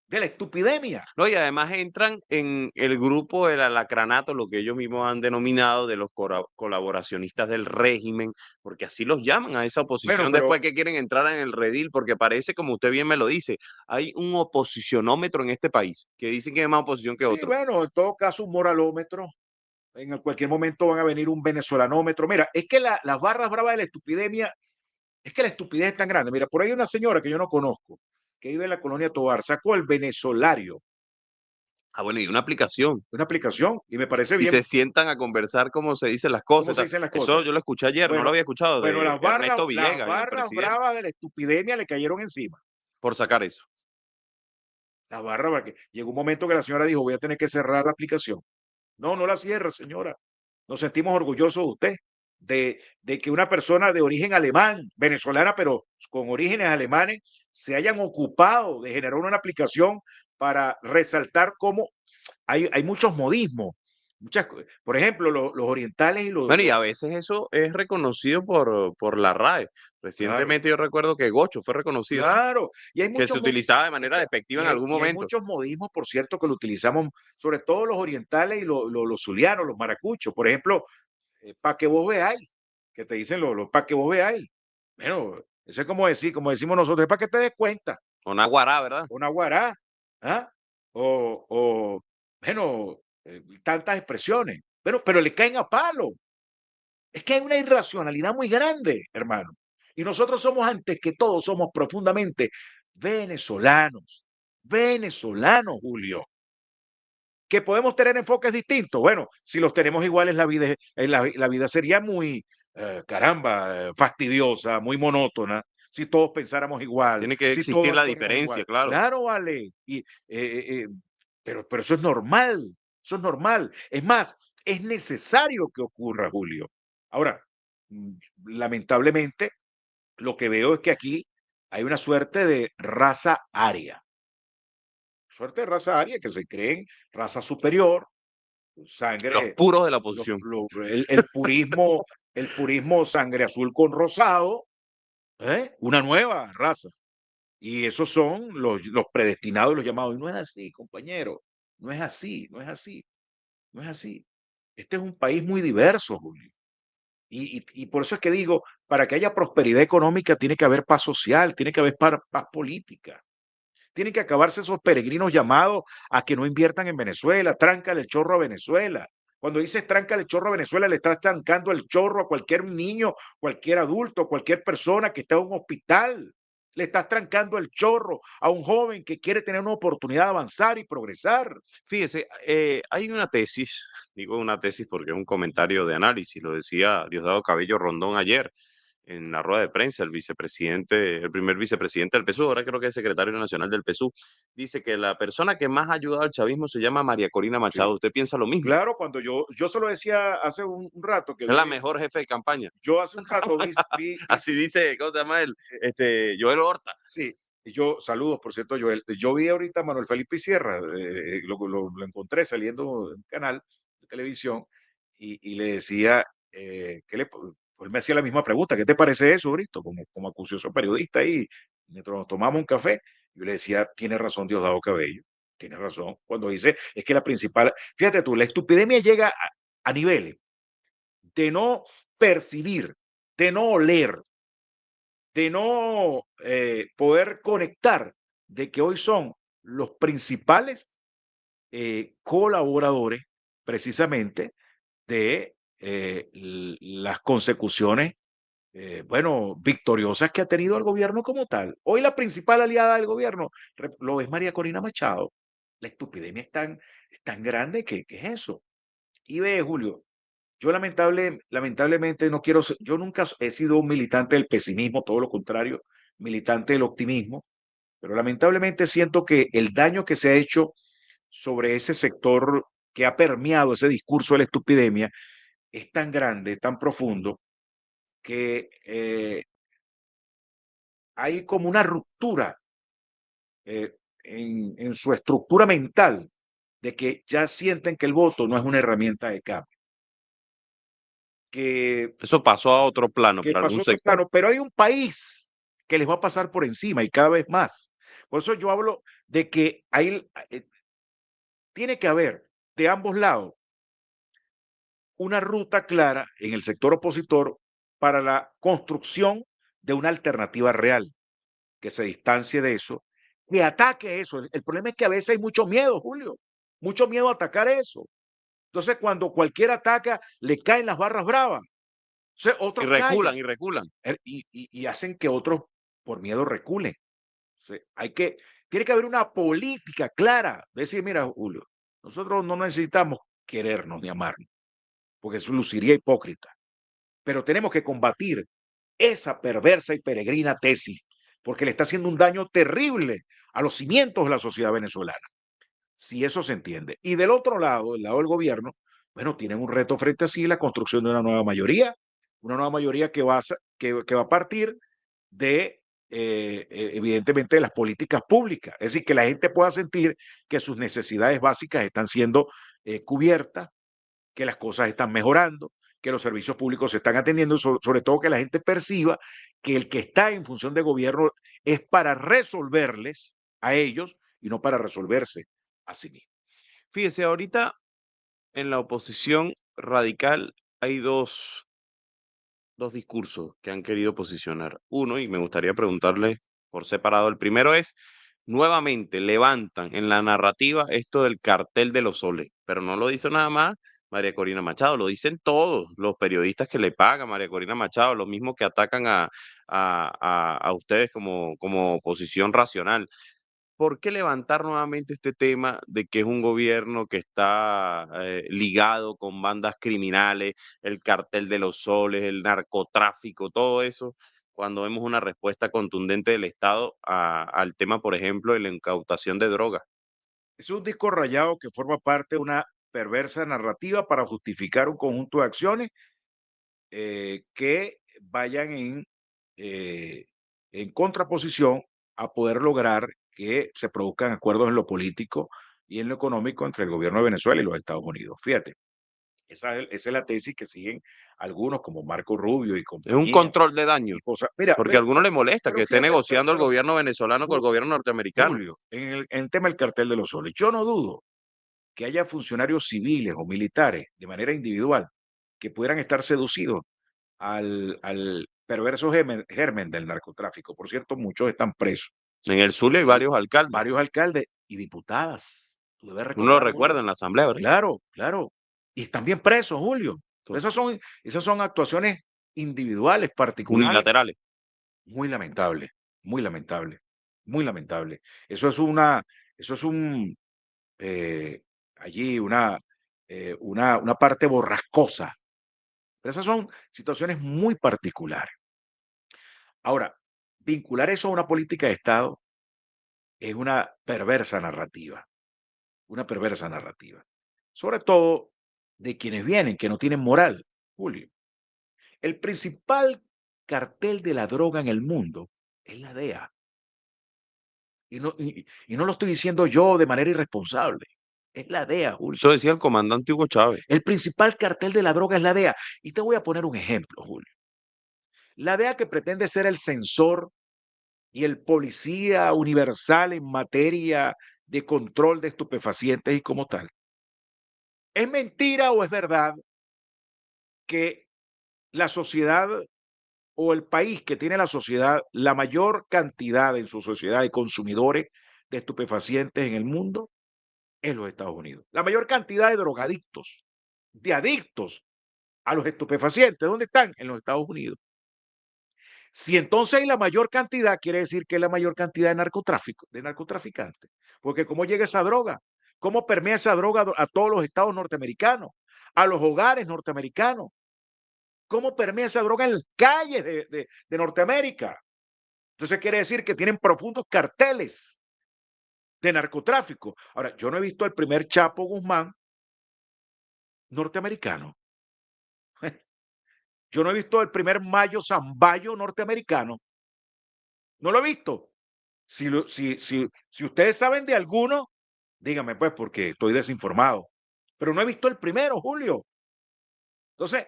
de la estupidemia. No, y además entran en el grupo del alacranato, lo que ellos mismos han denominado de los colaboracionistas del régimen, porque así los llaman a esa Bueno, oposición después pero que quieren entrar en el redil, porque parece, como usted bien me lo dice, hay un oposicionómetro en este país, que dicen que es más oposición que sí, otro. bueno, en todo caso, un moralómetro. En cualquier momento van a venir un venezolanómetro. Mira, es que las barras bravas de la estupidemia, es que la estupidez es tan grande. Mira, por ahí hay una señora que yo no conozco, que vive en la colonia Tobar, sacó el venezolario, Ah, bueno, y una aplicación. una aplicación, y me parece Y bien se sientan a conversar cómo se dicen las cómo cosas. Y se tal. dicen las Eso cosas. yo lo escuché ayer, no lo Bueno, había escuchado bueno, de Ernesto las Villegas, el barras presidente, bravas de la estupidemia le cayeron encima. por sacar eso. Las barras, porque llegó un momento que la señora dijo, voy a tener que cerrar la aplicación. No, no la cierra, señora. Nos sentimos orgullosos de usted, de que una persona de origen alemán, venezolana, pero con orígenes alemanes, se hayan ocupado de generar una aplicación para resaltar cómo hay muchos modismos. Por ejemplo, los orientales y Bueno, y a veces eso es reconocido por la RAE, Claro, Recientemente yo recuerdo que gocho fue reconocido, ¿no? claro. Y hay Que se muchos utilizaba de manera despectiva en algún y hay momento. muchos modismos, por cierto, que lo utilizamos, sobre todo los orientales y los zulianos, los maracuchos. Por ejemplo, para que vos veáis, que te dicen para que vos veáis. Bueno, eso es como decir, como decimos nosotros, es para que te des cuenta. O naguará, ¿verdad? Una guará, ¿ah? Bueno, tantas expresiones. Pero le caen a palo. Es que hay una irracionalidad muy grande, hermano. Y nosotros somos, antes que todo, somos profundamente venezolanos. Venezolanos, Julio. Que podemos tener enfoques distintos. Bueno, si los tenemos iguales, la vida sería muy, caramba, fastidiosa, muy monótona, si todos pensáramos igual, Tiene que si todos existir la actuáramos igual. diferencia, claro. Claro, vale. Pero eso es normal, eso es normal. Es más, es necesario que ocurra, Julio. Ahora, mm, lamentablemente, lo que veo es que aquí hay una suerte de raza aria. Suerte de raza aria que se creen raza superior, Los sangre, puros de la oposición. el purismo sangre azul con rosado, ¿eh? Una nueva raza. Y esos son los predestinados, los llamados. Y no es así, compañero. No es así, no es así, no es así. Este es un país muy diverso, Julio. Y por eso es que digo, para que haya prosperidad económica tiene que haber paz social, tiene que haber paz política. Tienen que acabarse esos peregrinos llamados a que no inviertan en Venezuela, tráncale el chorro a Venezuela. Cuando dices tráncale el chorro a Venezuela, le estás trancando el chorro a cualquier niño, cualquier adulto, cualquier persona que está en un hospital. Le estás trancando el chorro a un joven que quiere tener una oportunidad de avanzar y progresar. Fíjese, hay una tesis, digo una tesis porque es un comentario de análisis, lo decía Diosdado Cabello Rondón ayer en la rueda de prensa, el vicepresidente, el primer vicepresidente del PSUV, ahora creo que es secretario nacional del PSUV, dice que la persona que más ha ayudado al chavismo se llama María Corina Sí. Machado. ¿Usted piensa lo mismo? Claro, cuando yo se lo decía hace un rato que Es la mejor jefe de campaña. yo hace un rato Así dice, ¿cómo se llama él? Joel Horta. sí, y yo, saludos, por cierto, Joel. Yo vi ahorita a Manuel Felipe Sierra, lo encontré saliendo de un canal de televisión y le decía, pues me hacía la misma pregunta, ¿qué te parece eso, Brito? Como acucioso periodista ahí, mientras nos tomamos un café, yo le decía, tiene razón Diosdado Cabello, tiene razón, cuando dice, es que la principal, fíjate tú, la estupidemia llega a niveles de no percibir, de no oler, de no poder conectar, de que hoy son los principales colaboradores precisamente de las consecuciones, bueno, victoriosas que ha tenido el gobierno como tal. Hoy la principal aliada del gobierno lo es María Corina Machado. La estupidez es tan grande que es eso. Y ve, Julio, yo lamentablemente no quiero ser, yo nunca he sido un militante del pesimismo, todo lo contrario, militante del optimismo, pero lamentablemente siento que el daño que se ha hecho sobre ese sector que ha permeado ese discurso de la estupidemia es tan grande, tan profundo, que hay como una ruptura en su estructura mental de que ya sienten que el voto no es una herramienta de cambio, que Eso pasó a otro plano para algún pasó otro sector. plano, pero hay un país que les va a pasar por encima y cada vez más. Por eso yo hablo de que tiene que haber de ambos lados una ruta clara en el sector opositor para la construcción de una alternativa real que se distancie de eso, que ataque eso. El problema es que a veces hay mucho miedo, Julio, mucho miedo a atacar eso. Entonces, cuando cualquiera ataca, le caen las barras bravas. Entonces, Y otros callan reculan, y reculan. y hacen que otros por miedo reculen. Entonces, tiene que haber una política clara. Decir, mira, Julio, nosotros no necesitamos querernos ni amarnos, porque eso luciría hipócrita. Pero tenemos que combatir esa perversa y peregrina tesis, porque le está haciendo un daño terrible a los cimientos de la sociedad venezolana, si eso se entiende. Y del otro lado, el lado del gobierno, bueno, tienen un reto frente a sí, la construcción de una nueva mayoría que va a partir de, evidentemente, de las políticas públicas. Es decir, que la gente pueda sentir que sus necesidades básicas están siendo cubiertas, que las cosas están mejorando, que los servicios públicos se están atendiendo, sobre todo que la gente perciba que el que está en función de gobierno es para resolverles a ellos y no para resolverse a sí mismos. Fíjese, ahorita en la oposición radical hay dos discursos que han querido posicionar. Uno, y me gustaría preguntarle por separado, el primero es, nuevamente levantan en la narrativa esto del cartel de los soles, pero no lo dice nada más María Corina Machado, lo dicen todos los periodistas que le pagan María Corina Machado, los mismos que atacan a ustedes como oposición racional. ¿Por qué levantar nuevamente este tema de que es un gobierno que está ligado con bandas criminales, el cartel de los soles, el narcotráfico, todo eso, cuando vemos una respuesta contundente del Estado al tema, por ejemplo, de la incautación de drogas? Es un disco rayado que forma parte de una perversa narrativa para justificar un conjunto de acciones que vayan eh, en contraposición a poder lograr que se produzcan acuerdos en lo político y en lo económico entre el gobierno de Venezuela y los Estados Unidos. Fíjate, esa es la tesis que siguen algunos como Marco Rubio y Es un compañía control de daño, y cosas. Mira, porque a algunos les molesta pero que esté fíjate, negociando el gobierno venezolano con el gobierno norteamericano. Julio, en el tema del cartel de los soles, yo no dudo que haya funcionarios civiles o militares de manera individual que pudieran estar seducidos al perverso germen del narcotráfico. Por cierto, muchos están presos. En el Zulia hay Y varios alcaldes. varios alcaldes y diputadas. Tú debes Uno lo recordar, Julio. recuerda en la asamblea, ¿verdad? Claro, claro. Y están bien presos, Julio. To- Esas son actuaciones individuales, particulares, Unilaterales. muy lamentables, muy lamentables, muy lamentable. Eso es una, eso es un, eh, allí una parte borrascosa. Pero esas son situaciones muy particulares. Ahora, vincular eso a una política de Estado es una perversa narrativa, sobre todo de quienes vienen, que no tienen moral, Julio. El principal cartel de la droga en el mundo es la DEA. Y no lo estoy diciendo yo de manera irresponsable. Es la DEA, Julio. Eso decía el comandante Hugo Chávez. El principal cartel de la droga es la DEA. Y te voy a poner un ejemplo, Julio. La DEA que pretende ser el censor y el policía universal en materia de control de estupefacientes y como tal. ¿Es mentira o es verdad que la sociedad o el país que tiene la mayor cantidad en su sociedad de consumidores de estupefacientes en el mundo es los Estados Unidos? La mayor cantidad de drogadictos, de adictos a los estupefacientes, ¿dónde están? En los Estados Unidos. Si entonces hay la mayor cantidad, quiere decir que es la mayor cantidad de narcotráfico, de narcotraficantes. Porque ¿cómo llega esa droga? ¿Cómo permea esa droga a todos los estados norteamericanos? A los hogares norteamericanos. ¿Cómo permea esa droga en las calles de Norteamérica? Entonces quiere decir que tienen profundos carteles de narcotráfico. Ahora, yo no he visto el primer Chapo Guzmán norteamericano. Yo no he visto el primer Mayo Zambayo norteamericano. No lo he visto. Si ustedes saben de alguno, díganme pues, porque estoy desinformado. Pero no he visto el primero, Julio. Entonces,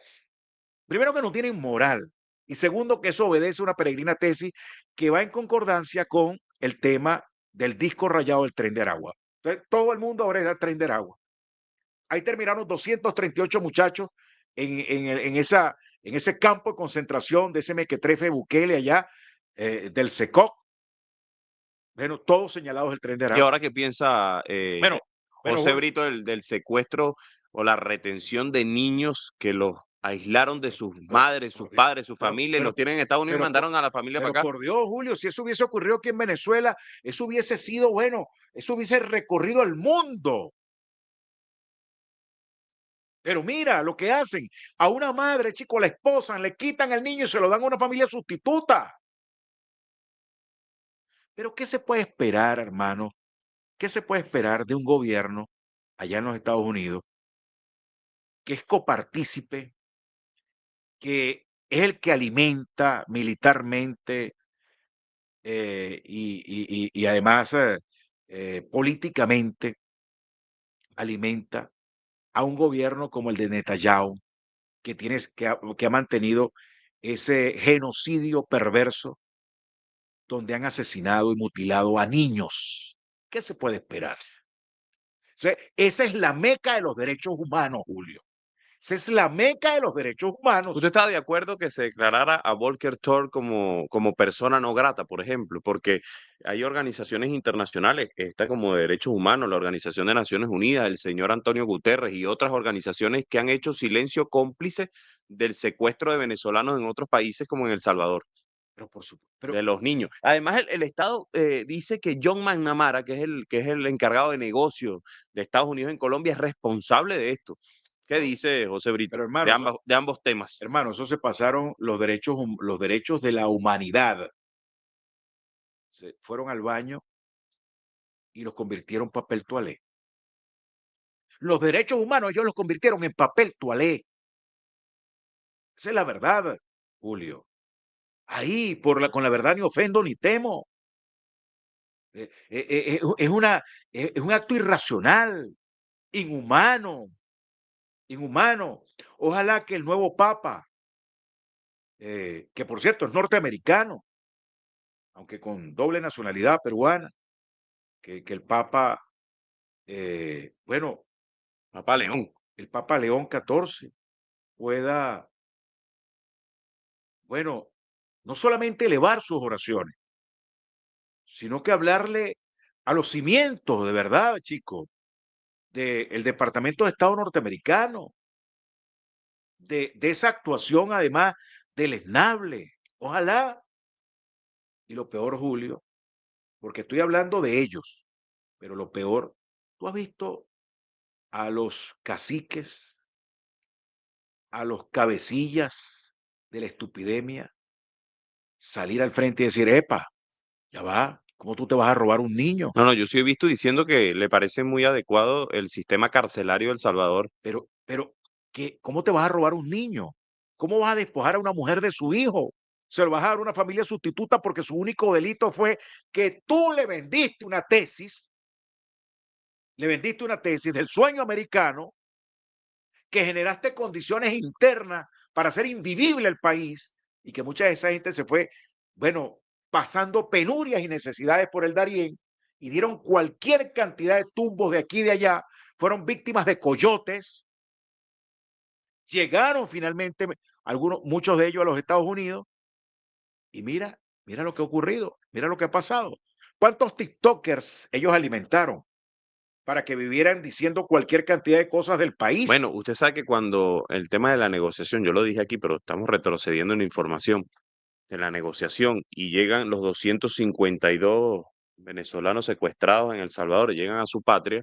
primero que no tienen moral. Y segundo, que eso obedece a una peregrina tesis que va en concordancia con el tema del disco rayado del Tren de Aragua. Entonces, todo el mundo ahora es el Tren de Aragua. Ahí terminaron 238 muchachos en ese campo de concentración de ese mequetrefe Bukele allá, del SECOC. Bueno, todos señalados el Tren de ¿Y Aragua. ahora qué piensa Bueno, bueno, José Brito del secuestro o la retención de niños que los aislaron de sus pero madres, sus por Dios, padres, sus familias, y los tienen en Estados Unidos y pero por mandaron a la familia pero para acá? por Dios, Julio, si eso hubiese ocurrido aquí en Venezuela, eso hubiese sido bueno, eso hubiese recorrido el mundo. Pero mira lo que hacen a una madre, chico, la esposan, le quitan al niño y se lo dan a una familia sustituta. Pero ¿qué se puede esperar, hermano? ¿Qué se puede esperar de un gobierno allá en los Estados Unidos que es copartícipe, que es el que alimenta militarmente y además políticamente alimenta a un gobierno como el de Netanyahu, que ha mantenido ese genocidio perverso donde han asesinado y mutilado a niños. ¿Qué se puede esperar? O sea, esa es la meca de los derechos humanos, Julio. Esa es la meca de los derechos ¿Usted humanos. está de acuerdo que se declarara a Volker Turk como persona no grata, por ejemplo? Porque hay organizaciones internacionales, esta como de derechos humanos, la Organización de Naciones Unidas, el señor Antonio Guterres y otras organizaciones que han hecho silencio cómplice del secuestro de venezolanos en otros países como en El Salvador, Pero por supuesto, de los niños. Además, el Estado dice que John McNamara, que es el encargado de negocio de Estados Unidos en Colombia, es responsable de esto. ¿Qué pero, dice José pero Brito de, hermanos, de ambos temas? hermanos, eso se pasaron los derechos de la humanidad. Se fueron al baño y los convirtieron en papel toalé. Los derechos humanos ellos los convirtieron en papel toalé. Esa es la verdad, Julio. Ahí, con la verdad ni ofendo ni temo. Es es un acto irracional, inhumano, inhumano. Ojalá que el nuevo Papa, que por cierto es norteamericano, aunque con doble nacionalidad peruana, que el Papa, bueno, Papá León. el Papa León XIV pueda, bueno, no solamente elevar sus oraciones, sino que hablarle a los cimientos, de verdad, chicos, del Departamento de Estado norteamericano, de esa actuación, además, deleznable. Ojalá. Y lo peor, Julio, porque estoy hablando de ellos, pero lo peor, tú has visto a los caciques, a los cabecillas de la estupidemia salir al frente y decir, epa, ya va, ¿cómo tú te vas a robar un niño? No, no, yo sí he visto diciendo que le parece muy adecuado el sistema carcelario de El Salvador. Pero, ¿cómo te vas a robar un niño? ¿Cómo vas a despojar a una mujer de su hijo? Se lo vas a dar a una familia sustituta porque su único delito fue que tú le vendiste una tesis del sueño americano, que generaste condiciones internas para hacer invivible el país y que mucha de esa gente se fue, bueno, pasando penurias y necesidades por el Darién y dieron cualquier cantidad de tumbos de aquí y de allá, fueron víctimas de coyotes, llegaron finalmente muchos de ellos a los Estados Unidos y mira lo que ha ocurrido, mira lo que ha pasado. ¿Cuántos TikTokers ellos alimentaron para que vivieran diciendo cualquier cantidad de cosas del Bueno, país? usted sabe que cuando el tema de la negociación, yo lo dije aquí, pero estamos retrocediendo en la información de la negociación y llegan los 252 venezolanos secuestrados en El Salvador, llegan a su patria.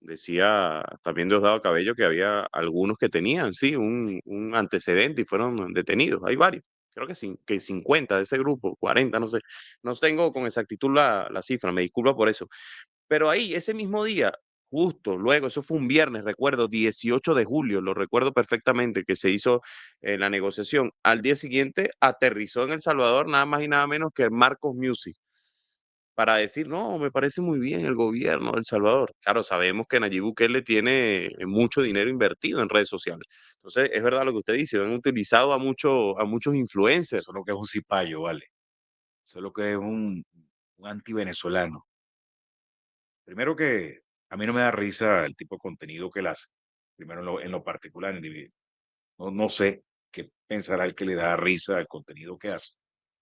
Decía también Diosdado Cabello que había algunos que tenían, sí, un antecedente y fueron detenidos. Hay varios, creo que 50 de ese grupo, 40, no sé. No tengo con exactitud la cifra, me disculpo por eso. Pero ahí, ese mismo día, justo luego, eso fue un viernes, recuerdo, 18 de julio, lo recuerdo perfectamente, que se hizo la negociación. Al día siguiente aterrizó en El Salvador nada más y nada menos que Marcos Music para decir, no, me parece muy bien el gobierno de El Salvador. Claro, sabemos que Nayib Bukele tiene mucho dinero invertido en redes sociales. Entonces, es verdad lo que usted dice, han utilizado a muchos influencers. Eso es lo que es un cipayo, ¿vale? Eso es lo que es un antivenezolano. Primero que a mí no me da risa el tipo de contenido que él hace. Primero en lo particular, no sé qué pensará el que le da risa el contenido que hace.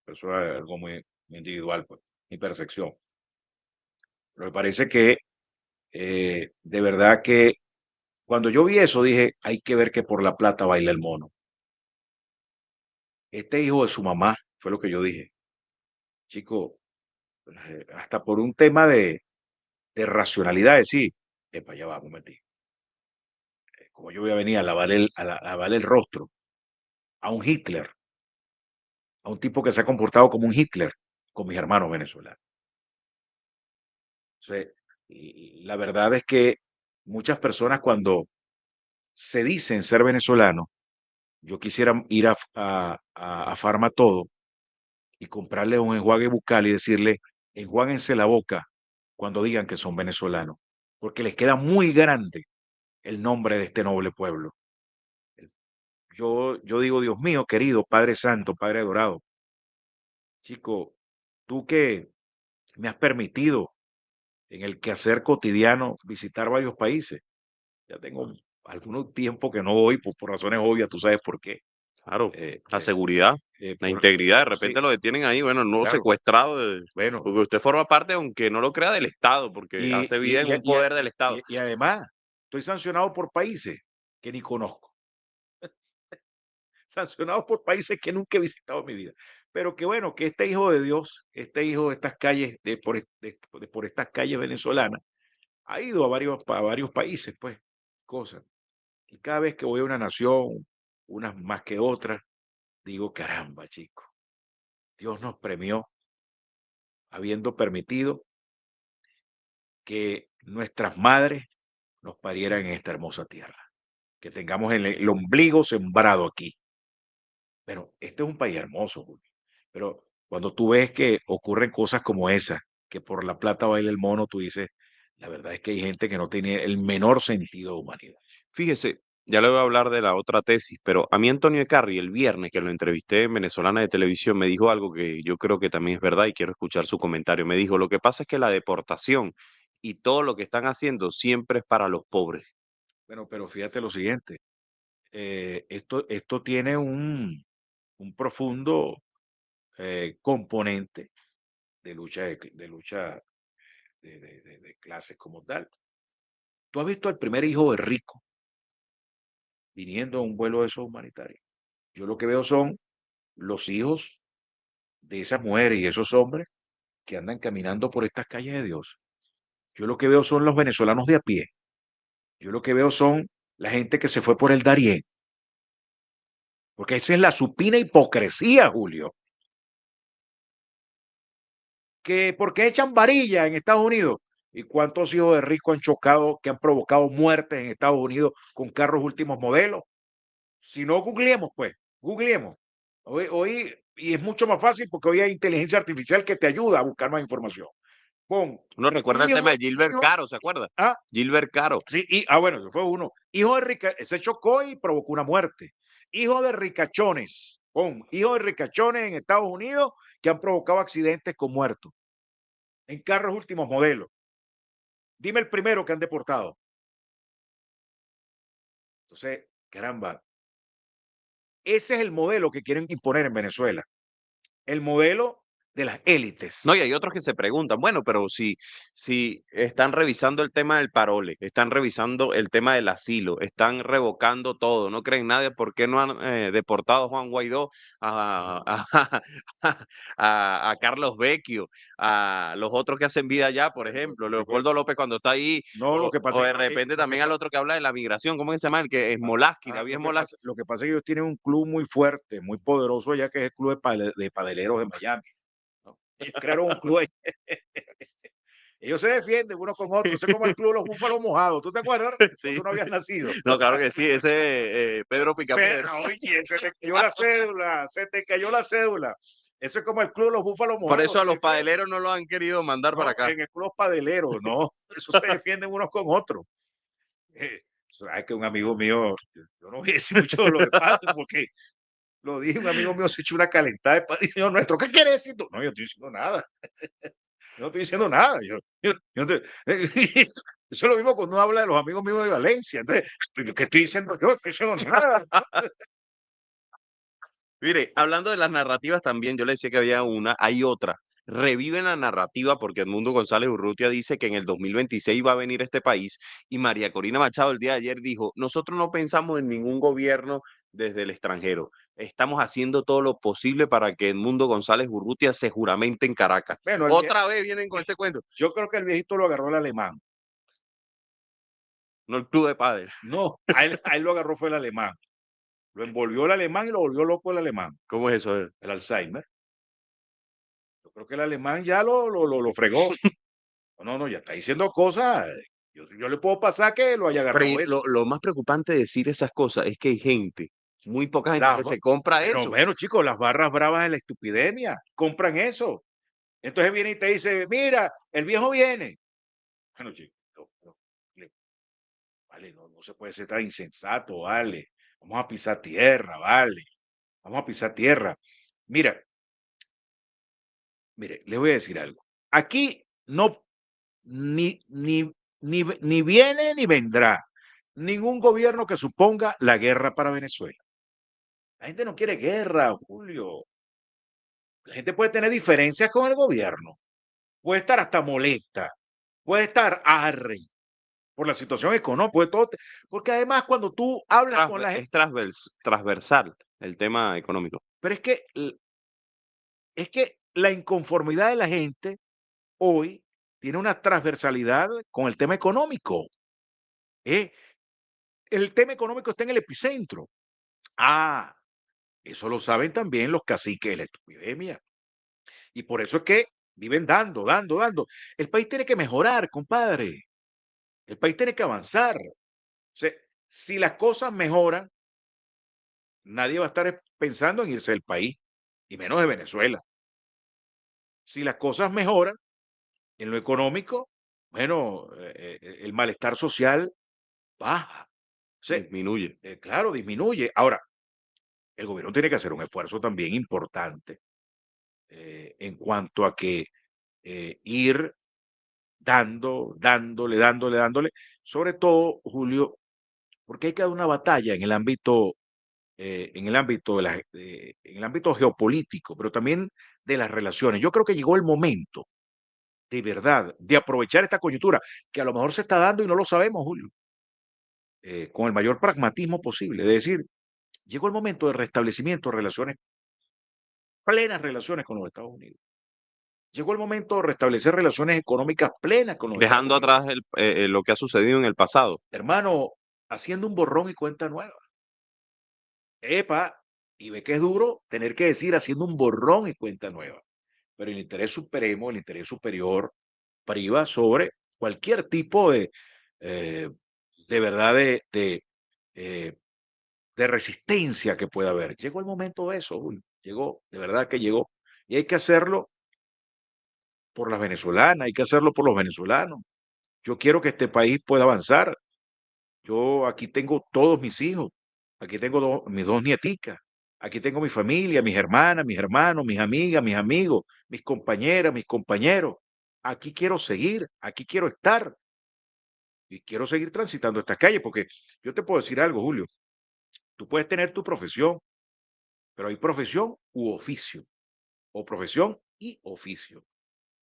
Pero eso es algo muy individual, pues, mi percepción. Pero me parece que de verdad que cuando yo vi eso dije, hay que ver que por la plata baila el mono. Este hijo de su mamá, fue lo que yo dije. Chico, hasta por un tema de racionalidad, decir, epa, ya va, un momentito. Como yo voy a venir a lavarle el rostro a un Hitler, a un tipo que se ha comportado como un Hitler con mis hermanos venezolanos. Entonces, la verdad es que muchas personas cuando se dicen ser venezolanos, yo quisiera ir a Farmatodo y comprarle un enjuague bucal y decirle, enjuáguense la boca cuando digan que son venezolanos, porque les queda muy grande el nombre de este noble pueblo. yo digo, Dios mío, querido Padre Santo, Padre adorado, chico, tú que me has permitido en el quehacer cotidiano visitar varios países. Ya tengo algún tiempo que no voy por razones obvias, tú sabes por qué. Claro, Eh, la eh, seguridad, la por, integridad, de sí, repente lo detienen ahí, bueno, no claro. secuestrado, Bueno, porque usted forma parte, aunque no lo crea, del Estado, porque y, hace vida y, en y, un y, poder del Estado. y además, estoy sancionado por países que ni conozco, sancionado por países que nunca he visitado en mi vida. Pero que bueno, que este hijo de Dios, este hijo de estas calles, por estas calles venezolanas, ha ido a varios países, pues, cosas. Y cada vez que voy a una nación, unas más que otras, digo, caramba, chico, Dios nos premió habiendo permitido que nuestras madres nos parieran en esta hermosa tierra, que tengamos el ombligo sembrado aquí. Pero este es un país hermoso, Julio. Pero cuando tú ves que ocurren cosas como esa, que por la plata baila el mono, tú dices, la verdad es que hay gente que no tiene el menor sentido de humanidad. Fíjese, ya le voy a hablar de la otra tesis, pero a mí Antonio Ecarri el viernes que lo entrevisté en Venezolana de Televisión me dijo algo que yo creo que también es verdad y quiero escuchar su comentario. Me dijo, lo que pasa es que la deportación y todo lo que están haciendo siempre es para los pobres. Bueno, pero fíjate lo siguiente, esto tiene un profundo componente de lucha de clases como tal. ¿Tú has visto al primer hijo de rico viniendo a un vuelo de esos humanitarios? Yo lo que veo son los hijos de esas mujeres y esos hombres que andan caminando por estas calles de Dios. Yo lo que veo son los venezolanos de a pie. Yo lo que veo son la gente que se fue por el Darién. Porque esa es la supina hipocresía, Julio. Que porque echan varilla en Estados Unidos. ¿Y cuántos hijos de rico han chocado, que han provocado muertes en Estados Unidos con carros últimos modelos? Si no, googleemos, pues, googleemos. Hoy, y es mucho más fácil porque hoy hay inteligencia artificial que te ayuda a buscar más información. Pon Uno recuerda el tema hijo, de Gilbert hijo, Caro, ¿se acuerda? ah, Gilbert Caro. sí, bueno, eso fue uno. Hijo de rica, se chocó y provocó una muerte. Hijo de ricachones, pon, hijo de ricachones en Estados Unidos que han provocado accidentes con muertos en carros últimos modelos. Dime el primero que han deportado. Entonces, caramba, ese es el modelo que quieren imponer en Venezuela. El modelo de las No, y élites. hay otros que se preguntan, bueno, pero si están revisando el tema del parole, están revisando el tema del asilo, están revocando todo, no creen nadie, ¿por qué no han deportado a Juan Guaidó, a Carlos Vecchio, a los otros que hacen vida allá, por Bueno, ejemplo, te cuento. Leopoldo López cuando está ahí, No, lo que pasa o es de que repente también al otro que habla de la migración, ¿cómo se llama? El que es Molaski, David Molaski. lo que pasa es que ellos tienen un club muy fuerte, muy poderoso allá, que es el club de padeleros de Miami, ¿no? Ellos crearon un club ahí. Ellos se defienden unos con otros. Eso es como el club de los búfalos mojados. ¿Tú te acuerdas? Cuando Sí, tú no habías nacido. no, claro que sí, ese Pedro Picapiedra. Pero, oye, se te cayó la cédula, se te cayó la cédula. Eso es como el club de los búfalos Por mojados, eso a se los defienden. padeleros no los han querido mandar para No, acá. en el club padeleros, no. Eso se defienden unos con otros. Sabes que un amigo mío, yo no voy a decir mucho de lo que pasa, porque lo dije, un amigo mío se echó una calentada de padrino nuestro. ¿Qué quiere decir tú? No, yo estoy diciendo nada. Yo no estoy diciendo nada. Eso es lo mismo cuando uno habla de los amigos míos de Valencia. Entonces, ¿qué estoy diciendo yo? No estoy diciendo nada. Mire, hablando de las narrativas también, yo le decía que había una, hay otra. Reviven la narrativa porque Edmundo González Urrutia dice que en el 2026 va a venir a este país y María Corina Machado el día de ayer dijo, nosotros no pensamos en ningún gobierno desde el extranjero. Estamos haciendo todo lo posible para que Edmundo González Urrutia se juramente en Caracas. Bueno, Otra vez vienen con ese cuento. yo creo que el viejito lo agarró el alemán. No el club de padres. No, a él lo agarró fue el alemán. Lo envolvió el alemán y lo volvió loco el alemán. ¿Cómo es eso? El Alzheimer. Yo creo que el alemán ya lo fregó. No, no, ya está diciendo cosas. Yo le puedo pasar que lo haya Pero agarrado eso. lo más preocupante de decir esas cosas es que hay gente, muy poca gente Las, que se compra bueno, eso. bueno, chicos, las barras bravas de la estupidemia compran eso. Entonces viene y te dice, mira, el viejo viene. Bueno, chicos, vale, no se puede ser tan insensato, vale. Vamos a pisar tierra, vale. Vamos a pisar tierra. Mira, mire, les voy a decir algo. Aquí no, ni viene ni vendrá ningún gobierno que suponga la guerra para Venezuela. La gente no quiere guerra, Julio. La gente puede tener diferencias con el gobierno, puede estar hasta molesta, puede estar arre por la situación económica, puede todo, porque además cuando tú hablas con la gente, Es transversal el tema económico. pero es que la inconformidad de la gente hoy tiene una transversalidad con el tema económico. ¿Eh? El tema económico está en el epicentro. Ah, eso lo saben también los caciques de la epidemia. Y por eso es que viven dando, dando, dando. El país tiene que mejorar, compadre. El país tiene que avanzar. O sea, si las cosas mejoran, nadie va a estar pensando en irse del país, y menos de Venezuela. Si las cosas mejoran en lo económico, bueno, el malestar social baja. O sea, Disminuye. claro, disminuye. Ahora, el gobierno tiene que hacer un esfuerzo también importante en cuanto a que ir dándole, sobre todo, Julio, porque hay que dar una batalla en el ámbito geopolítico, pero también de las relaciones. Yo creo que llegó el momento, de verdad, de aprovechar esta coyuntura, que a lo mejor se está dando y no lo sabemos, Julio, con el mayor pragmatismo posible. Es decir, llegó el momento de restablecimiento de relaciones, plenas relaciones con los Estados Unidos. Llegó el momento de restablecer relaciones económicas plenas con los Estados Dejando Unidos. atrás lo que ha sucedido en el pasado. Hermano, haciendo un borrón y cuenta nueva. Epa, y ve que es duro tener que decir haciendo un borrón y cuenta nueva. Pero el interés supremo, el interés superior, priva sobre cualquier tipo eh, de verdad, eh, de resistencia que pueda haber. Llegó el momento de eso, Julio. Llegó, de verdad que llegó. Y hay que hacerlo por las venezolanas, hay que hacerlo por los venezolanos. Yo quiero que este país pueda avanzar. Yo aquí tengo todos mis hijos, aquí tengo mis dos nieticas, aquí tengo mi familia, mis hermanas, mis hermanos, mis amigas, mis amigos, mis compañeras, mis compañeros. Aquí quiero seguir, aquí quiero estar y quiero seguir transitando estas calles, porque yo te puedo decir algo, Julio, tú puedes tener tu profesión, pero hay profesión u oficio, o profesión y oficio.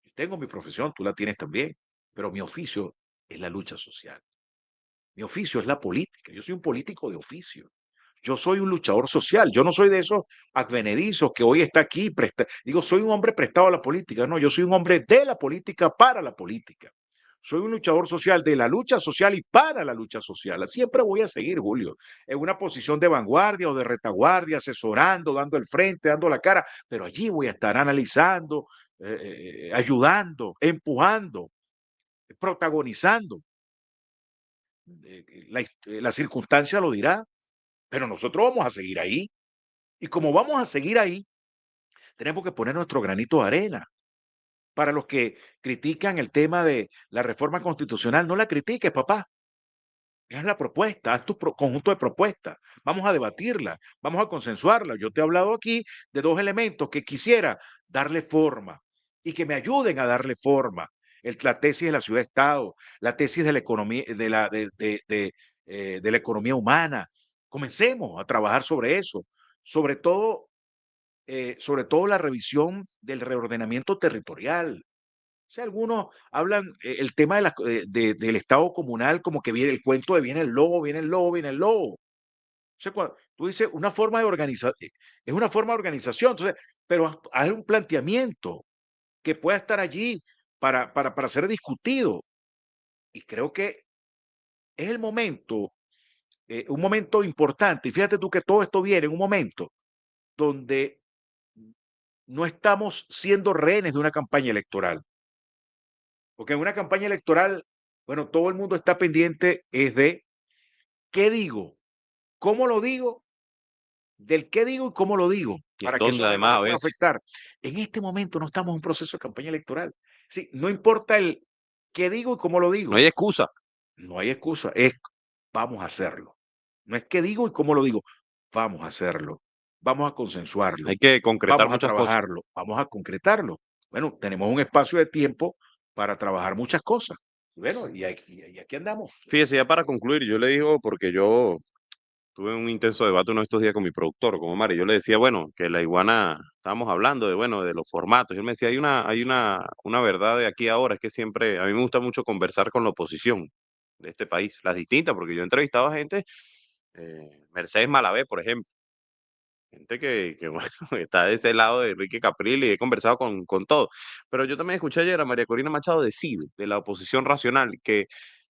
Yo tengo mi profesión, tú la tienes también, pero mi oficio es la lucha social. Mi oficio es la política. Yo soy un político de oficio. Yo soy un luchador social. Yo no soy de esos advenedizos que hoy está aquí. Digo, soy un hombre prestado a la política. No, yo soy un hombre de la política para la política. Soy un luchador social de la lucha social y para la lucha social. Siempre voy a seguir, Julio, en una posición de vanguardia o de retaguardia, asesorando, dando el frente, dando la cara, pero allí voy a estar analizando, ayudando, empujando, protagonizando. La circunstancia lo dirá, pero nosotros vamos a seguir ahí. Y como vamos a seguir ahí, tenemos que poner nuestro granito de arena. Para los que critican el tema de la reforma constitucional, no la critiques, papá. Haz la propuesta, haz tu conjunto de propuestas. Vamos a debatirla, vamos a consensuarla. Yo te he hablado aquí de dos elementos que quisiera darle forma y que me ayuden a darle forma. La tesis de la ciudad-estado, la tesis de la economía, de la economía humana. Comencemos a trabajar sobre eso, sobre todo la revisión del reordenamiento territorial. O sea, algunos hablan el tema del Estado comunal como que viene el cuento de viene el lobo, viene el lobo, viene el lobo. O sea, cuando tú dices una forma de organización, es una forma de organización, entonces, pero hay un planteamiento que pueda estar allí para ser discutido. Y creo que es el momento, un momento importante. Y fíjate tú que todo esto viene en un momento donde no estamos siendo rehenes de una campaña electoral. Porque en una campaña electoral, bueno, todo el mundo está pendiente es de qué digo, cómo lo digo, del qué digo y cómo lo digo, Y en para que eso donde no además me a pueda veces afectar. En este momento no estamos en un proceso de campaña electoral. Sí, no importa el qué digo y cómo lo no digo, hay excusa. no hay excusa, es vamos a hacerlo. No es que digo y cómo lo digo, vamos a hacerlo, vamos a consensuarlo, Hay que concretar vamos a muchas cosas. trabajarlo, vamos a concretarlo. Bueno, tenemos un espacio de tiempo para trabajar muchas cosas. Bueno, y aquí andamos. Fíjese, ya para concluir, yo le digo, porque yo tuve un intenso debate uno de estos días con mi productor, con Omar, y yo le decía, bueno, que la iguana, estábamos hablando de, bueno, de los formatos. Y él me decía, hay una verdad de aquí ahora, es que siempre, a mí me gusta mucho conversar con la oposición de este país, las distintas, porque yo he entrevistado a gente, Mercedes Malavé, por ejemplo, gente que bueno, está de ese lado de Enrique Capriles y he conversado con todos. Pero yo también escuché ayer a María Corina Machado decir, de la oposición racional, que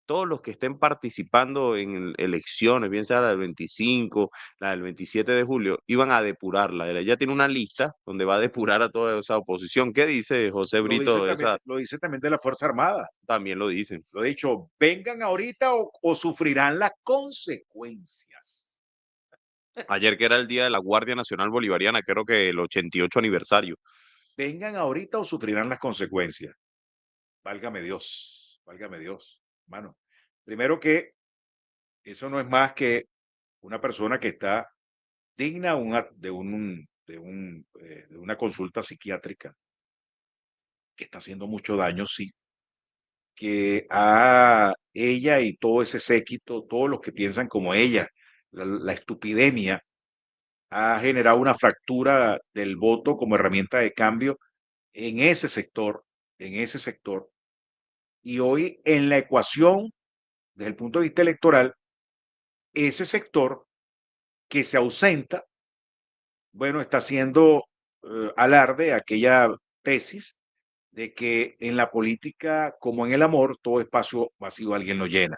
todos los que estén participando en elecciones, bien sea la del 25, la del 27 de julio, iban a depurarla. Ella tiene una lista donde va a depurar a toda esa oposición. ¿Qué dice José Brito de esa? Lo dice también de la Fuerza Armada. También lo dicen. Lo he dicho, vengan ahorita o sufrirán las consecuencias. Ayer que era el día de la Guardia Nacional Bolivariana, creo que el 88 aniversario. Vengan ahorita o sufrirán las consecuencias. Válgame Dios, hermano. Primero que eso no es más que una persona que está digna de una consulta psiquiátrica, que está haciendo mucho daño, sí, que a ella y todo ese séquito, todos los que piensan como ella, la estupidemia, ha generado una fractura del voto como herramienta de cambio en ese sector, en ese sector. Y hoy en la ecuación, desde el punto de vista electoral, ese sector que se ausenta, bueno, está haciendo alarde a aquella tesis de que en la política, como en el amor, todo espacio vacío alguien lo llena.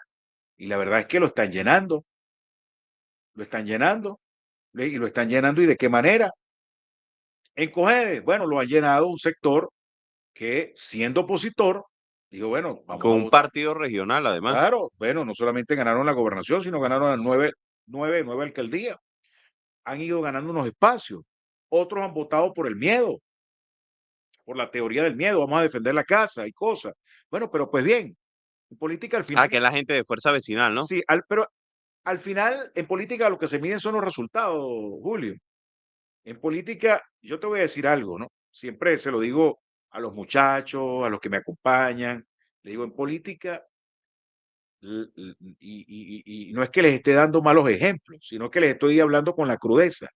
Y la verdad es que lo están llenando, y lo están llenando, ¿y de qué manera? En Cojedes, bueno, lo ha llenado un sector que, siendo opositor, dijo, bueno, Y vamos con a un votar. partido regional, además. Claro, bueno, no solamente ganaron la gobernación, sino ganaron las nueve alcaldías. Han ido ganando unos espacios. Otros han votado por el miedo, por la teoría del miedo, vamos a defender la casa y cosas. Bueno, pero pues bien, en política al Ah, final, que es la gente de Fuerza Vecinal, ¿no? sí, pero al final en política lo que se miden son los resultados, Julio. En política, yo te voy a decir algo, ¿no? Siempre se lo digo a los muchachos, a los que me acompañan, le digo, en política, y no es que les esté dando malos ejemplos, sino que les estoy hablando con la crudeza.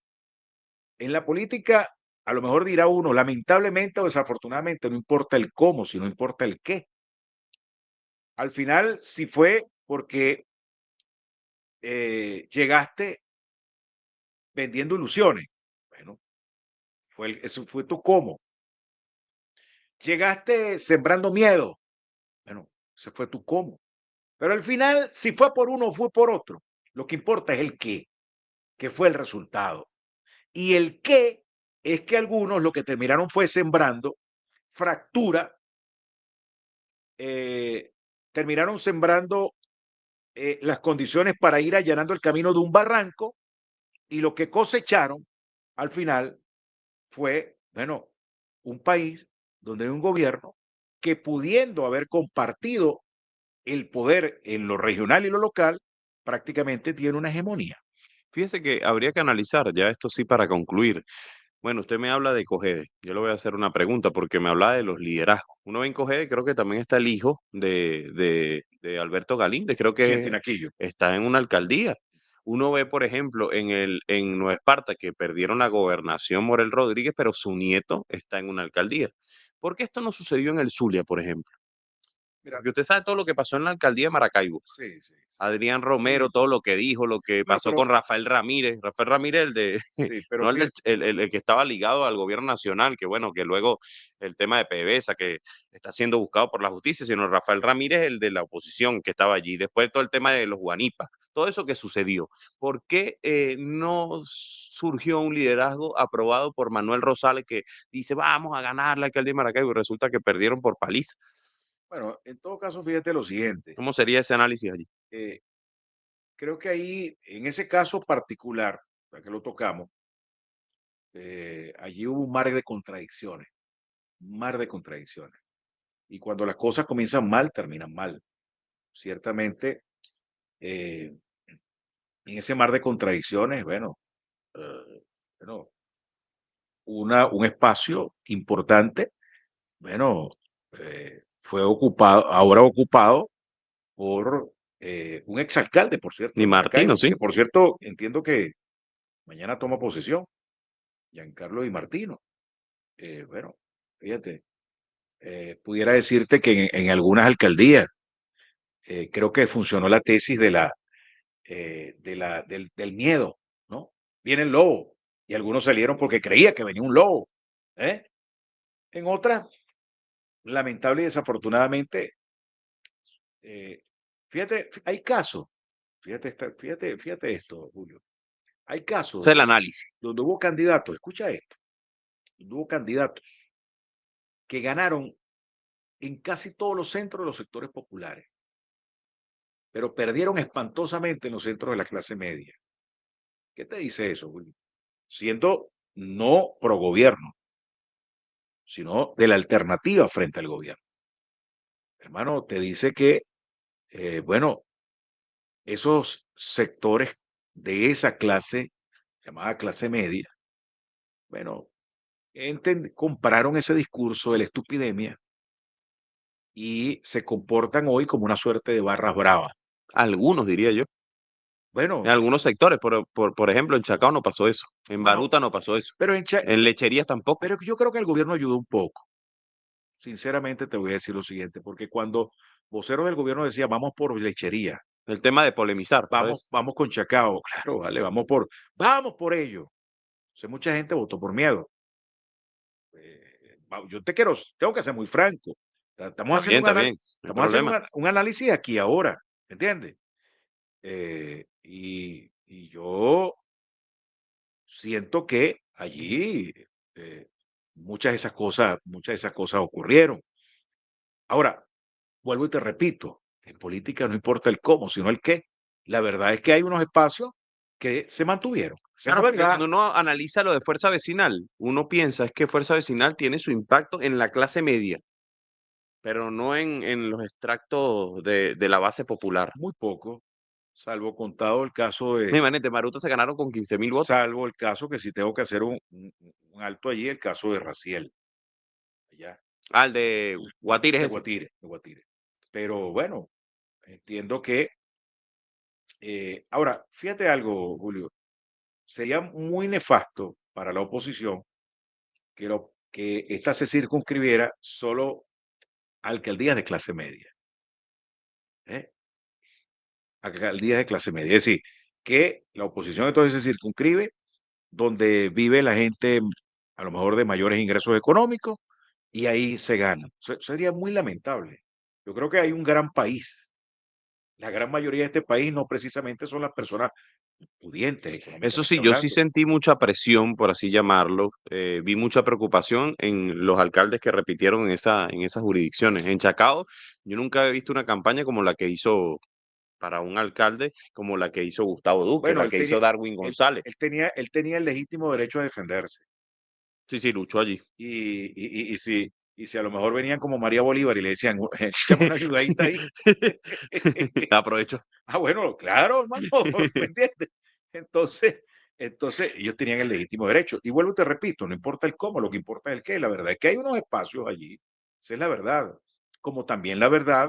En la política, a lo mejor dirá uno, lamentablemente o desafortunadamente, no importa el cómo, sino importa el qué. Al final, si fue porque llegaste vendiendo ilusiones, bueno, eso fue tu cómo. Llegaste sembrando miedo, bueno, ese fue tu cómo. Pero al final, si fue por uno o fue por otro, lo que importa es el qué, que fue el resultado. Y el qué es que algunos lo que terminaron fue sembrando fractura, eh, terminaron sembrando las condiciones para ir allanando el camino de un barranco y lo que cosecharon al final fue, bueno, un país donde hay un gobierno que pudiendo haber compartido el poder en lo regional y lo local, prácticamente tiene una hegemonía. Fíjese que habría que analizar, ya esto sí para concluir. Bueno, usted me habla de Cogede. Yo le voy a hacer una pregunta porque me habla de los liderazgos. Uno ve en Cogede, creo que también está el hijo de Alberto Galíndez, creo Sí, en que Tinaquillo. está en una alcaldía. Uno ve, por ejemplo, en Nueva Esparta que perdieron la gobernación Morel Rodríguez, pero su nieto está en una alcaldía. ¿Por qué esto no sucedió en el Zulia, por ejemplo? Mira, Porque usted sabe todo lo que pasó en la alcaldía de Maracaibo. sí, sí, sí. Adrián Romero, Sí, todo lo que dijo, lo que bueno, pasó con Rafael Ramírez, el de, sí, pero no el, fíjate, el que estaba ligado al gobierno nacional, que bueno, que luego el tema de PDVSA, que está siendo buscado por la justicia, sino Rafael Ramírez, el de la oposición que estaba allí, después todo el tema de los guanipas, todo eso que sucedió. ¿Por qué no surgió un liderazgo aprobado por Manuel Rosales que dice, vamos a ganar la alcaldía de Maracaibo y resulta que perdieron por paliza? bueno, en todo caso, fíjate lo siguiente. ¿Cómo sería ese análisis allí? eh, Creo que ahí, en ese caso particular, ya que lo tocamos, allí hubo un mar de contradicciones, un mar de contradicciones. Y cuando las cosas comienzan mal, terminan mal. Ciertamente, eh, en ese mar de contradicciones, bueno, bueno, un espacio importante, bueno, fue ocupado, ahora ocupado por un exalcalde, por cierto, Ni de Martino, Maracaibo, sí. que por cierto entiendo que mañana toma posesión, Giancarlo Di Martino. Bueno, fíjate, pudiera decirte que en algunas alcaldías creo que funcionó la tesis del miedo, ¿no? Viene el lobo, y algunos salieron porque creía que venía un lobo, ¿eh? En otras, lamentable y desafortunadamente, eh, fíjate, hay casos, fíjate esto, Julio, hay Ese casos es el análisis. donde hubo candidatos, escucha esto, donde hubo candidatos que ganaron en casi todos los centros de los sectores populares, pero perdieron espantosamente en los centros de la clase media. ¿Qué te dice eso, Julio? Siendo no pro gobierno, sino de la alternativa frente al gobierno. Hermano, te dice que, bueno, esos sectores de esa clase, llamada clase media, bueno, compraron ese discurso de la estupidemia y se comportan hoy como una suerte de barras bravas. Algunos, diría yo. En Bueno, algunos sectores, por ejemplo, en Chacao no pasó eso. En no, no, Baruta no pasó eso. pero, En lecherías tampoco. pero yo creo que el gobierno ayudó un poco. Sinceramente te voy a decir lo siguiente, porque cuando voceros del gobierno decían vamos por lechería, El tema de polemizar, ¿sabes? vamos con Chacao, claro, vale, vamos por ello. O sea, mucha gente votó por miedo. Yo tengo que ser muy franco. Está bien, no hay Estamos haciendo problema. un análisis aquí ahora, ¿entiendes? Y yo siento que allí muchas de esas cosas ocurrieron. Ahora, vuelvo y te repito, en política no importa el cómo, sino el qué. La verdad es que hay unos espacios que se mantuvieron. Esa es la Claro, porque verdad. cuando uno analiza lo de fuerza vecinal, uno piensa es que fuerza vecinal tiene su impacto en la clase media, pero no en los extractos de la base popular. Muy poco, salvo contado el caso de, Imagínate, Maruta se ganaron con 15.000 votos. salvo el caso que si tengo que hacer un alto allí, el caso de Raciel, allá, Al de Guatires de ese. Guatire, de Guatire. Pero bueno, entiendo que, ahora, fíjate algo, Julio, sería muy nefasto para la oposición que esta se circunscribiera solo a alcaldías de clase media, ¿eh? Alcaldías de clase media. Es decir, que la oposición entonces se circunscribe donde vive la gente a lo mejor de mayores ingresos económicos y ahí se gana. Sería muy lamentable. Yo creo que hay un gran país. La gran mayoría de este país no precisamente son las personas pudientes Eso económicamente sí, yo sí hablando. sentí mucha presión, por así llamarlo. Vi mucha preocupación en los alcaldes que repitieron en esas jurisdicciones. En Chacao, yo nunca he visto una campaña como la que hizo para un alcalde, como la que hizo Gustavo Duque, Bueno, la que hizo Darwin González. él tenía el derecho a defenderse. Sí, sí, luchó allí. Y si a lo mejor venían como María Bolívar y le decían, échame una ayudadita ahí. Aprovecho. Bueno, claro, hermano, ¿me entiendes? Entonces, entonces ellos tenían el legítimo derecho. Y vuelvo y te repito, no importa el cómo, lo que importa es el qué. La verdad es que hay unos espacios allí, esa es la verdad. Como también la verdad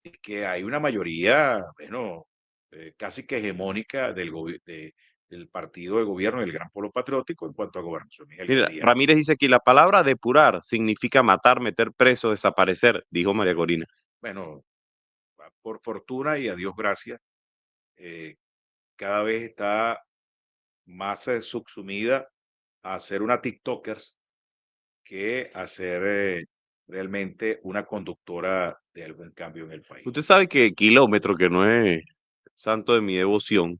es que hay una mayoría, bueno, casi que hegemónica del partido de gobierno del Gran Polo Patriótico en cuanto a gobernación y Mira, alcaldía. Ramírez dice aquí, la palabra depurar significa matar, meter preso, desaparecer, dijo María Corina. Bueno, por fortuna y a Dios gracias, eh, cada vez está más subsumida a ser una TikToker que a ser realmente una conductora de algún cambio en el país. Usted sabe que Kilómetro, que no es santo de mi devoción,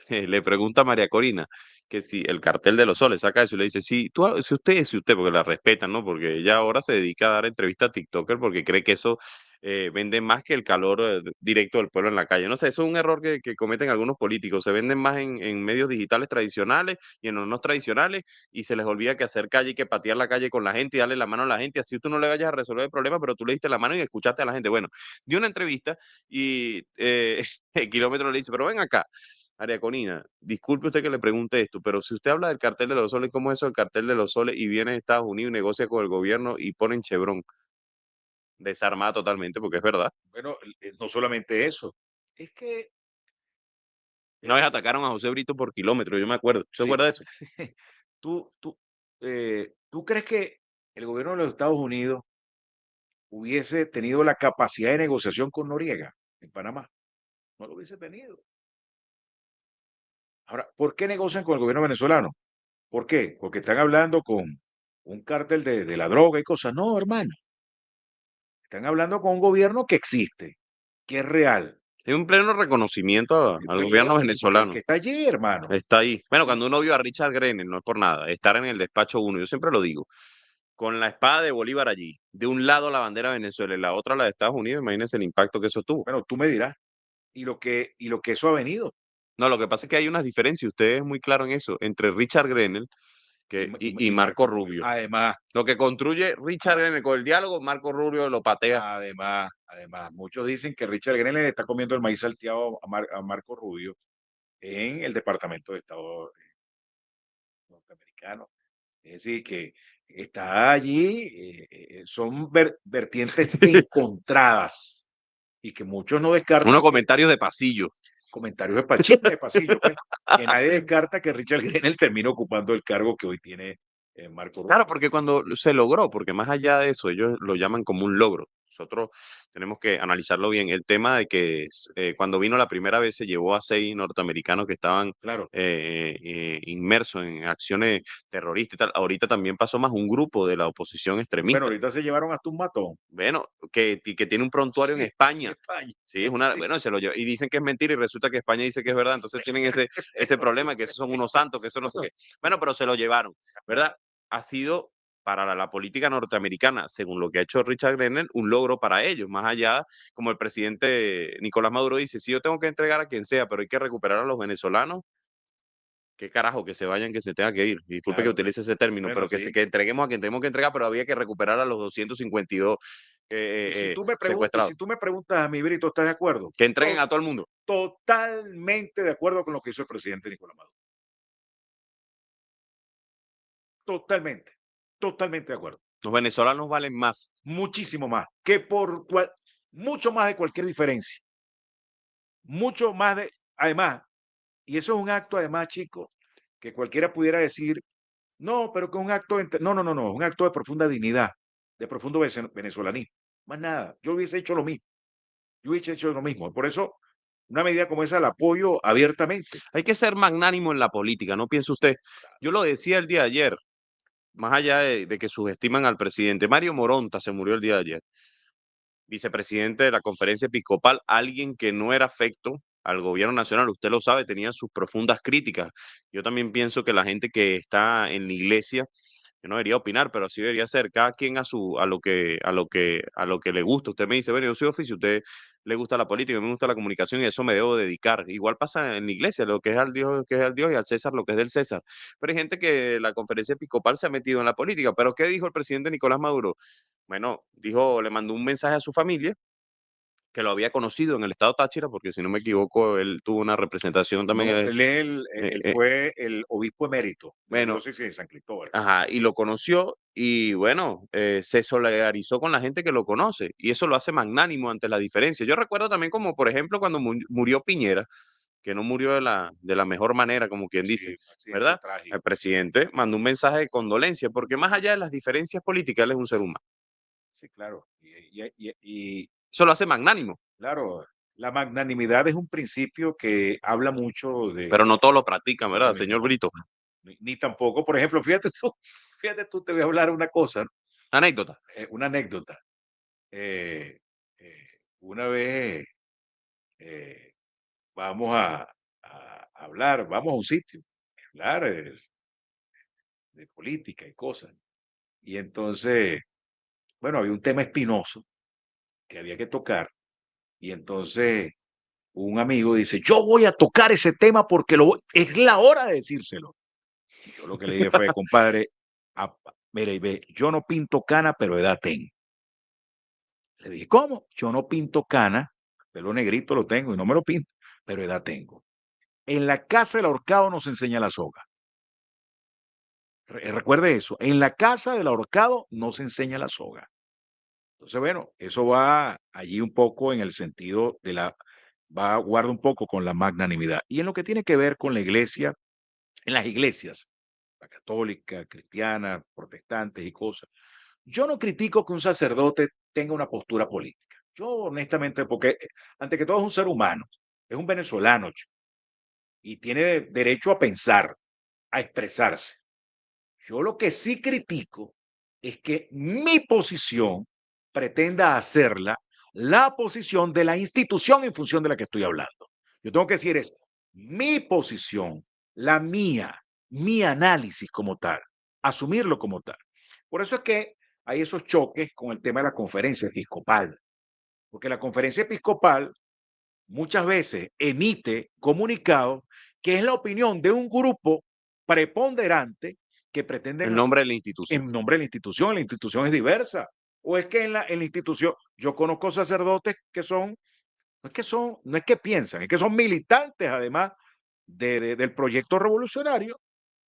le pregunta a María Corina que si el cartel de los soles saca eso y le dice, si usted, porque la respetan, ¿no? Porque ella ahora se dedica a dar entrevistas a TikToker porque cree que eso venden más que el calor directo del pueblo en la calle. No sé, eso es un error que cometen algunos políticos. Se venden más en medios digitales tradicionales y en los no tradicionales y se les olvida que hacer calle y que patear la calle con la gente y darle la mano a la gente. Así tú no le vayas a resolver el problema, pero tú le diste la mano y escuchaste a la gente. Bueno, dio una entrevista y el kilómetro le dice, pero ven acá. María Conina, disculpe usted que le pregunte esto, pero si usted habla del cartel de los soles, ¿cómo es eso el cartel de los soles y viene de Estados Unidos y negocia con el gobierno y ponen Chevron? Desarmada totalmente, porque es verdad. Bueno, no solamente eso, es que Una vez eh, atacaron a José Brito por kilómetros, yo me acuerdo. ¿Se sí, acuerda de eso? tú crees que el gobierno de los Estados Unidos hubiese tenido la capacidad de negociación con Noriega en Panamá? No lo hubiese tenido. Ahora, ¿por qué negocian con el gobierno venezolano? ¿Por qué? Porque están hablando con un cártel de la droga y cosas. No, hermano. Están hablando con un gobierno que existe, que es real. Hay un pleno reconocimiento al Bueno, gobierno que venezolano. está allí, hermano. Está ahí. Bueno, Y, cuando uno vio a Richard Grenell, no es por nada, estar en el despacho uno, yo siempre lo digo, con la espada de Bolívar allí, de un lado la bandera de Venezuela y la otra la de Estados Unidos, imagínense el impacto que eso tuvo. bueno, tú me dirás. Y lo que eso ha venido. No, lo que pasa es que hay unas diferencias, usted es muy claro en eso, entre Richard Grenell y Marco Rubio. Además, Lo que construye Richard Grenell con el diálogo, Marco Rubio lo patea. además, muchos dicen que Richard Grenell está comiendo el maíz salteado a Marco Rubio en el Departamento de Estado norteamericano. Es decir, que está allí, son vertientes encontradas y que muchos no Unos descartan que comentarios de pasillo. comentarios de chisme de pasillo, pues, que nadie descarta que Richard Grenell termine ocupando el cargo que hoy tiene Marco Claro, Rubio. porque cuando se logró, porque más allá de eso, ellos lo llaman como un logro. Nosotros tenemos que analizarlo bien. El tema de que cuando vino la primera vez se llevó a 6 norteamericanos que estaban Claro. inmersos en acciones terroristas y tal. Ahorita también pasó más un grupo de la oposición Bueno, extremista. ahorita se llevaron hasta un matón. Bueno, que tiene un prontuario en Sí, en España. España. Sí, es una, Sí. bueno, y dicen que es mentira y resulta que España dice que es verdad. Entonces tienen ese problema, que esos son unos santos, que eso no sé qué. Bueno, pero se lo llevaron, ¿verdad? Ha sido para la política norteamericana, según lo que ha hecho Richard Grenell, un logro para ellos, más allá, como el presidente Nicolás Maduro dice, si yo tengo que entregar a quien sea, pero hay que recuperar a los venezolanos, qué carajo, que se vayan, que se tenga que ir. Disculpe que Claro. utilice ese término, Bueno, pero sí. que entreguemos a quien tenemos que entregar, pero había que recuperar a los 252 Y secuestrados. si tú me preguntas a mi Brito, ¿estás de acuerdo? Que entreguen a todo el mundo. Totalmente de acuerdo con lo que hizo el presidente Nicolás Maduro. Totalmente, totalmente de acuerdo. Los venezolanos valen más. Muchísimo más, mucho más de cualquier diferencia. Mucho más de, además, y eso es un acto, además, chicos, que cualquiera pudiera decir, no, pero que es un acto, no, no, no, no, es un acto de profunda dignidad, de profundo venezolanismo. Más nada, yo hubiese hecho lo mismo, yo hubiese hecho lo mismo. Por eso, una medida como esa la apoyo abiertamente. Hay que ser magnánimo en la política, ¿no piensa usted? Yo lo decía el día de ayer, más allá de que subestiman al presidente. Mario Moronta se murió el día de ayer, vicepresidente de la conferencia episcopal, alguien que no era afecto al gobierno nacional, usted lo sabe, tenía sus profundas críticas. Yo también pienso que la gente que está en la iglesia, yo no debería opinar, pero así debería ser, cada quien a lo que le gusta. Usted me dice, bueno, yo soy oficio, usted le gusta la política, a mí me gusta la comunicación y eso me debo dedicar. Igual pasa en la iglesia, lo que es al Dios, que es al Dios y al César, lo que es del César. Pero hay gente que la conferencia episcopal se ha metido en la política. Pero ¿qué dijo el presidente Nicolás Maduro? Bueno, dijo, le mandó un mensaje a su familia que lo había conocido en el estado Táchira, porque si no me equivoco, él tuvo una representación también. No, Eh, él eh, fue el obispo emérito de la bueno, diócesis de San Cristóbal. ajá, y lo conoció y bueno, se solidarizó con la gente que lo conoce y eso lo hace magnánimo ante la diferencia. Yo recuerdo también como, por ejemplo, cuando murió Piñera, que no murió de la mejor manera, como quien Sí, dice, un accidente ¿verdad? El trágico. presidente mandó un mensaje de condolencia, porque más allá de las diferencias políticas, él es un ser humano. Sí, claro. Eso lo hace magnánimo, Claro, la magnanimidad es un principio que habla mucho pero no todos lo practican, de ¿verdad, una señor no, Brito? ni tampoco, por ejemplo, fíjate tú, te voy a hablar una cosa, Anécdota. una anécdota. Eh, eh, una vez eh, vamos a hablar, vamos a un sitio, a hablar de política y cosas. Y entonces, bueno, había un tema espinoso que había que tocar. Y entonces un amigo dice, yo voy a tocar ese tema porque es la hora de decírselo. Y yo lo que le dije fue, compadre, mire, ve, yo no pinto cana, pero edad tengo. Le dije, ¿cómo? Yo no pinto cana, pelo negrito lo tengo y no me lo pinto, pero edad tengo. En la casa del ahorcado no se enseña la soga. Recuerde eso, en la casa del ahorcado no se enseña la soga. Entonces, bueno, eso va allí un poco en el sentido de guarda un poco con la magnanimidad. Y en lo que tiene que ver con la iglesia, en las iglesias, la católica, cristiana, protestantes y cosas, yo no critico que un sacerdote tenga una postura política. Yo honestamente, porque ante que todo es un ser humano, es un venezolano y tiene derecho a pensar, a expresarse. Yo lo que sí critico es que mi posición pretenda hacerla la posición de la institución en función de la que estoy hablando. Yo tengo que decir es mi posición, la mía, mi análisis como tal, asumirlo como tal. Por eso es que hay esos choques con el tema de la conferencia episcopal, porque la conferencia episcopal muchas veces emite comunicados que es la opinión de un grupo preponderante que pretenden En hacer nombre de la institución. en nombre de la institución es diversa. O es que en la institución, yo conozco sacerdotes que no es que piensan, es que son militantes además del proyecto revolucionario.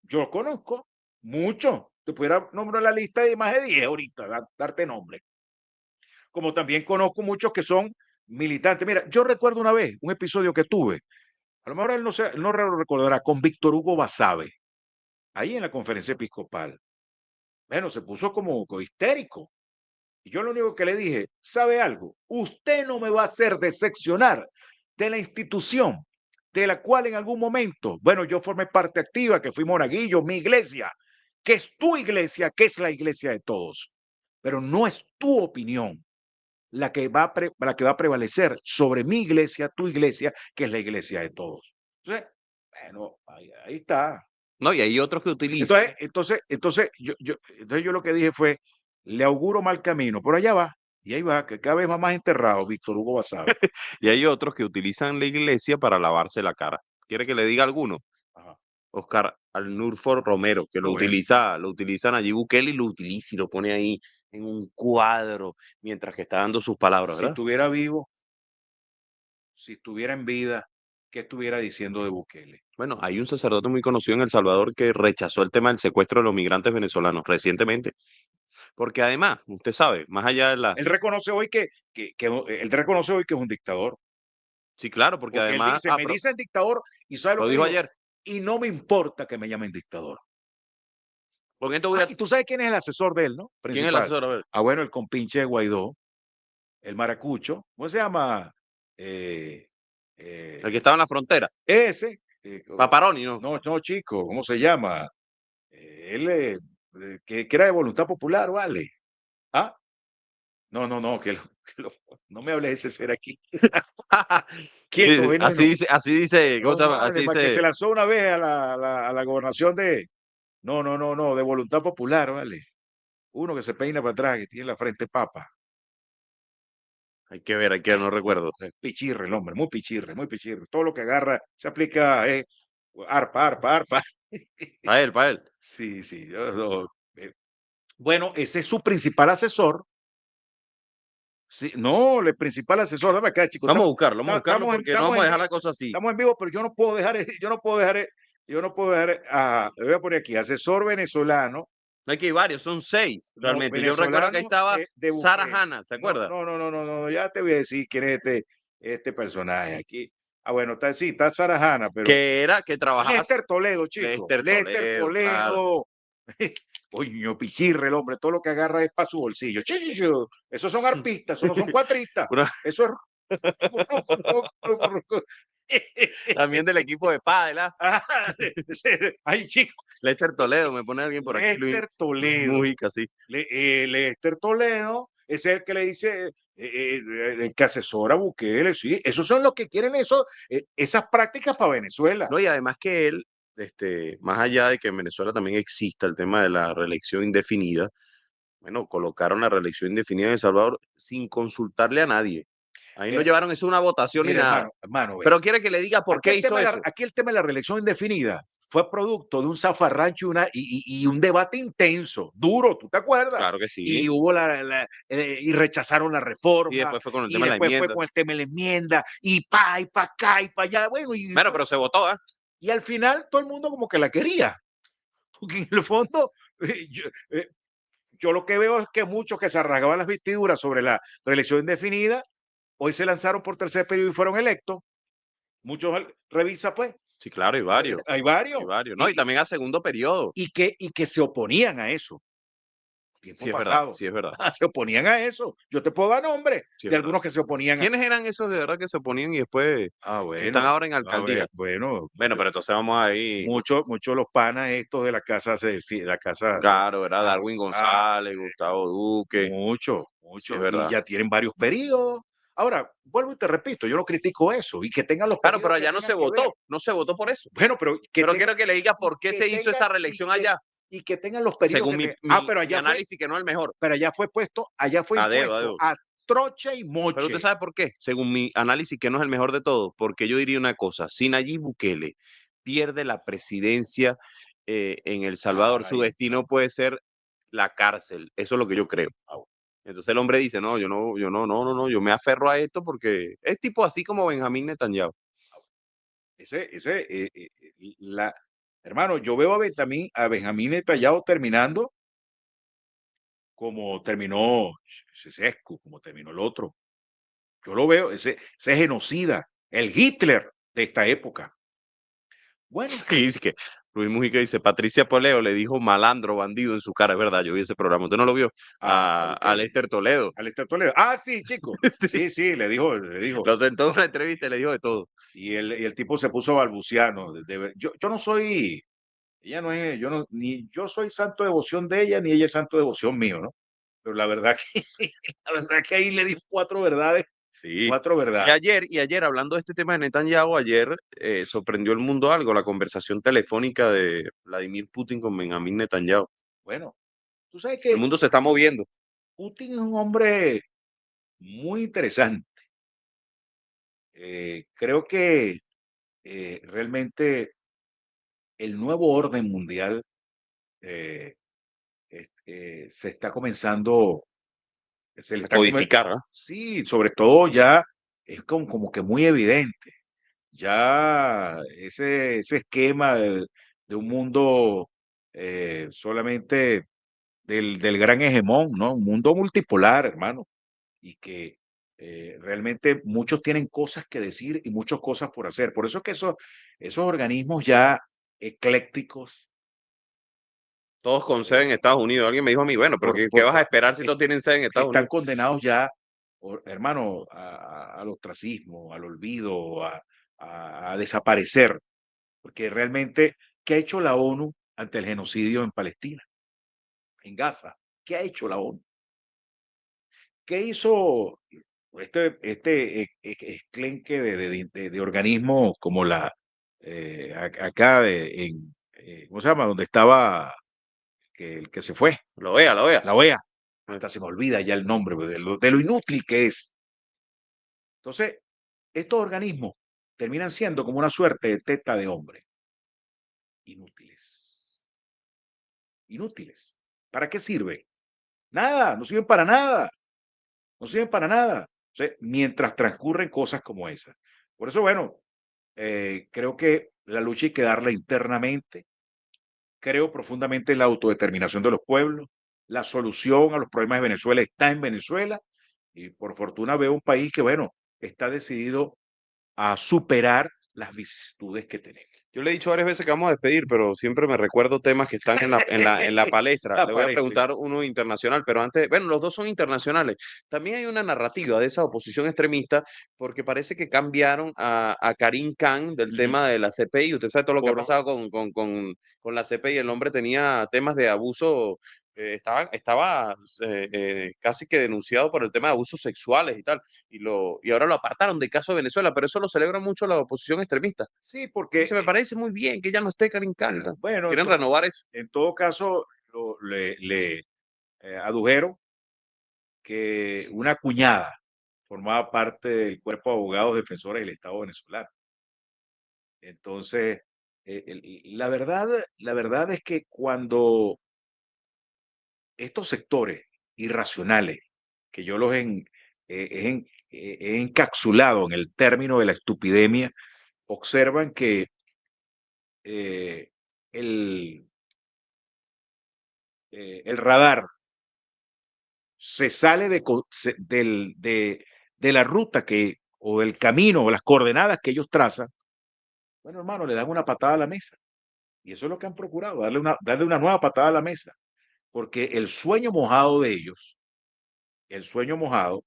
Yo conozco muchos, te pudiera nombrar la lista de más de 10 ahorita, darte nombre. Como también conozco muchos que son militantes. Mira, yo recuerdo una vez un episodio que tuve, a lo mejor él no lo recordará, con Víctor Hugo Basabe, ahí en la conferencia episcopal. Bueno, se puso como histérico. Y yo lo único que le dije, ¿sabe algo? Usted no me va a hacer decepcionar de la institución de la cual en algún momento, bueno, yo formé parte activa, que fui monaguillo, mi iglesia, que es tu iglesia, que es la iglesia de todos. Pero no es tu opinión la que va a prevalecer sobre mi iglesia, tu iglesia, que es la iglesia de todos. Entonces, bueno, ahí está. No, y hay otros que utilizan. Entonces yo lo que dije fue, le auguro mal camino, por allá va, y ahí va, que cada vez va más enterrado Víctor Hugo Basabe. Y hay otros que utilizan la iglesia para lavarse la cara. ¿Quiere que le diga alguno? Ajá. Oscar Alnulfo Romero, que Ah, bueno, lo utiliza Nayib Bukele y lo utiliza y lo pone ahí en un cuadro mientras que está dando sus palabras, si ¿verdad? estuviera vivo, si estuviera en vida, ¿qué estuviera diciendo de Bukele? Bueno, hay un sacerdote muy conocido en El Salvador que rechazó el tema del secuestro de los migrantes venezolanos recientemente, porque además, usted sabe, más allá de la... Él reconoce hoy él reconoce hoy que es un dictador, Sí, claro, porque porque él además, dice, me dicen dictador, y ¿sabe lo lo que dijo dijo? ayer, Y no me importa que me llamen dictador. con esto voy Ah, a... y tú sabes quién es el asesor de él, ¿no? ¿Quién es el Principal. asesor? A ver, Ah, bueno, el compinche de Guaidó, el maracucho, ¿cómo se llama? Eh, el que eh, estaba en la frontera, ese, Paparoni, ¿no? no, no, chico, ¿cómo se llama? Él, que era de voluntad popular, ¿vale? Ah, no, no, no, no me hables de ese ser aquí. Quieto, veneno. Así dice, ¿cómo No, se llama? Así vale, más que dice, se lanzó una vez a la gobernación no, no, no, no, de voluntad popular, ¿vale? Uno que se peina para atrás, que tiene la frente papa. hay que ver, no recuerdo. Es pichirre el hombre, muy pichirre, muy pichirre. Todo lo que agarra se aplica, arpa, arpa, arpa. Para él. Sí, sí. Bueno, ese es su principal asesor. Sí, no, el principal asesor, dame acá, chicos. Vamos a buscarlo porque no vamos a dejar la cosa así. Estamos en vivo, pero yo no puedo dejar, yo no puedo dejar, le voy a poner aquí, asesor venezolano, Aquí hay varios, son 6 no, realmente. Yo recuerdo que ahí venezolano estaba de Sara Bukele. Hanna, ¿se No, acuerda? no, no, no, no, no, ya te voy a decir quién es este personaje aquí. Ah, bueno, sí, está Sara Hanna, pero Que trabajaba Lester Toledo, chico. Lester Lester Toledo, claro. Toledo. Coño, pichirre el hombre, todo lo que agarra es para su bolsillo. Esos son arpistas, esos no son cuatristas. Una- Eso es. también del equipo de pádel, ¿ah? Ay, chico. Lester Toledo, me pone alguien por aquí, Lester Luis Toledo. Mujica, sí. Lester Toledo es el que le dice, el que asesora a Bukele, sí. Esos son los que quieren esas prácticas para Venezuela. No, y además que él, más allá de que en Venezuela también exista el tema de la reelección indefinida, Bueno, colocaron la reelección indefinida en El Salvador sin consultarle a nadie. Ahí no Mira, llevaron eso a una votación ni mira, nada. hermano, ve. Pero quiere que le diga por qué hizo eso. Aquí el tema de la reelección indefinida fue producto de un zafarrancho y un debate intenso, duro, ¿tú te acuerdas? Claro que Y sí. hubo y rechazaron la Y reforma, después fue con el y tema de la después fue enmienda. con el tema de la enmienda, y pa' acá, y para allá, bueno, Bueno, pero se votó, ¿eh? y al final todo el mundo como que la quería, porque en el fondo, eh, yo, eh, yo lo que veo es que muchos que se rasgaban las vestiduras sobre la reelección indefinida, hoy se lanzaron por tercer periodo y fueron electos. Muchos, revisa pues, Sí, claro, hay varios, hay varios. No, y y, y, también a segundo periodo. y que se oponían a eso. Tiempo Sí, es verdad, pasado, sí, es verdad, se oponían a eso. Yo te puedo dar nombre sí, es de verdad. algunos que se oponían a. ¿Quiénes eran esos de verdad que se ponían y después están Bueno, ahora en a ver, alcaldía? bueno, Bueno, pero entonces vamos ahí, muchos los panas estos de la casa, la casa, claro, ¿verdad? ah, Darwin ah, González, Gustavo Duque, muchos, sí, es muchos, y verdad. ya tienen varios periodos. Ahora, vuelvo y te repito, yo no critico eso, y que tengan los Claro, pero periodos que allá no se tengan que ver. votó, no se votó por eso. Bueno, pero que Pero tengan, quiero que le diga y por qué que se hizo tengan, esa reelección allá, y que tengan los periodos según que tengan. Ah, mi análisis, que no es el mejor. pero allá fue A impuesto dedo. a troche y Pero usted moche. sabe por qué, según mi análisis, que no es el mejor de todos, porque yo diría una cosa, si Nayib Bukele pierde la presidencia en El Salvador, su Ay, destino puede ser la cárcel, eso es lo que yo creo. Entonces el hombre dice, no, no, yo me aferro a esto porque es tipo así como Benjamín Netanyahu. la, hermano, yo veo a Benjamín Netanyahu terminando como terminó Sesco, como terminó el otro. Yo lo veo, ese genocida, el Hitler de esta época. Bueno, Y dice que Luis Mujica dice, Patricia Poleo le dijo malandro, bandido en su cara, es verdad, yo vi ese programa, ¿usted no lo vio? a A Bukele, Lester Toledo. al Estado Toledo. Ah, sí, chico. Sí, Sí, sí, le dijo. lo sentó en una entrevista y le dijo de todo. Y el tipo se puso balbuciano. Yo no soy, ella no es, yo no, ni yo soy santo devoción de ella, ni ella es santo devoción mío, ¿no? Pero la verdad que, la verdad que ahí le dijo cuatro verdades, Sí. cuatro verdades. Y ayer, hablando de este tema de Netanyahu, ayer sorprendió el mundo algo, la conversación telefónica de Vladimir Putin con Benjamín Netanyahu. Bueno, tú sabes El que mundo se está moviendo. Putin es un hombre muy interesante. Creo que realmente el nuevo orden mundial eh, se está comenzando, se le A está codificar, ¿ah? sí, sobre todo ya es como que muy evidente. Ya ese esquema de un mundo solamente del gran hegemón, ¿no? Un mundo multipolar, hermano, y que realmente muchos tienen cosas que decir y muchas cosas por hacer. Por eso es que esos organismos ya eclécticos, Todos con sede en eh, Estados Unidos. Alguien me dijo a mí, bueno, pero por, ¿qué por- vas a por- esperar si es- todos tienen sede en Estados están Unidos? condenados ya, hermano, al ostracismo, al olvido, a desaparecer, porque realmente, ¿qué ha hecho la ONU ante el genocidio en Palestina, en Gaza? ¿Qué ha hecho la ONU? ¿Qué hizo esclenque de organismos como acá ¿cómo se llama? Donde estaba el que se fue, Lo vea. la OEA. Hasta se me olvida ya el nombre pues, de lo inútil que es. Entonces, estos organismos terminan siendo como una suerte de teta de hombre. Inútiles. Inútiles. ¿Para qué sirve? Nada, no sirven para nada. No sirven para nada. O sea, mientras transcurren cosas como esas. Por eso, bueno, creo que la lucha hay que darla internamente. Creo profundamente en la autodeterminación de los pueblos. La solución a los problemas de Venezuela está en Venezuela. Y por fortuna veo un país que, bueno, está decidido a superar las vicisitudes que tenemos. Yo le he dicho varias veces que vamos a despedir, pero siempre me recuerdo temas que están en la palestra. Le voy a Aparece. preguntar uno internacional, pero antes, bueno, los dos son internacionales. También hay una narrativa de esa oposición extremista, porque parece que cambiaron a Karim Khan del Ujú. tema de la CPI. Usted sabe todo lo que ha Por, pasado con la CPI. El hombre tenía temas de abuso, estaba casi que denunciado por el tema de abusos sexuales y tal, y ahora lo apartaron del caso de Venezuela, pero eso lo celebra mucho la oposición extremista. sí, porque, Dice, me parece muy bien que ya no esté Karim Khan. bueno, Quieren renovar eso. en todo caso, adujeron que una cuñada formaba parte del cuerpo de abogados defensores del Estado venezolano. Entonces, la verdad es que cuando estos sectores irracionales, que yo he encapsulado en el término de la estupidemia, observan que eh, el, el radar se sale de la ruta o del camino o las coordenadas que ellos trazan, bueno, hermano, le dan una patada a la mesa. Y eso es lo que han procurado, darle una nueva patada a la mesa. Porque el sueño mojado de ellos, el sueño mojado,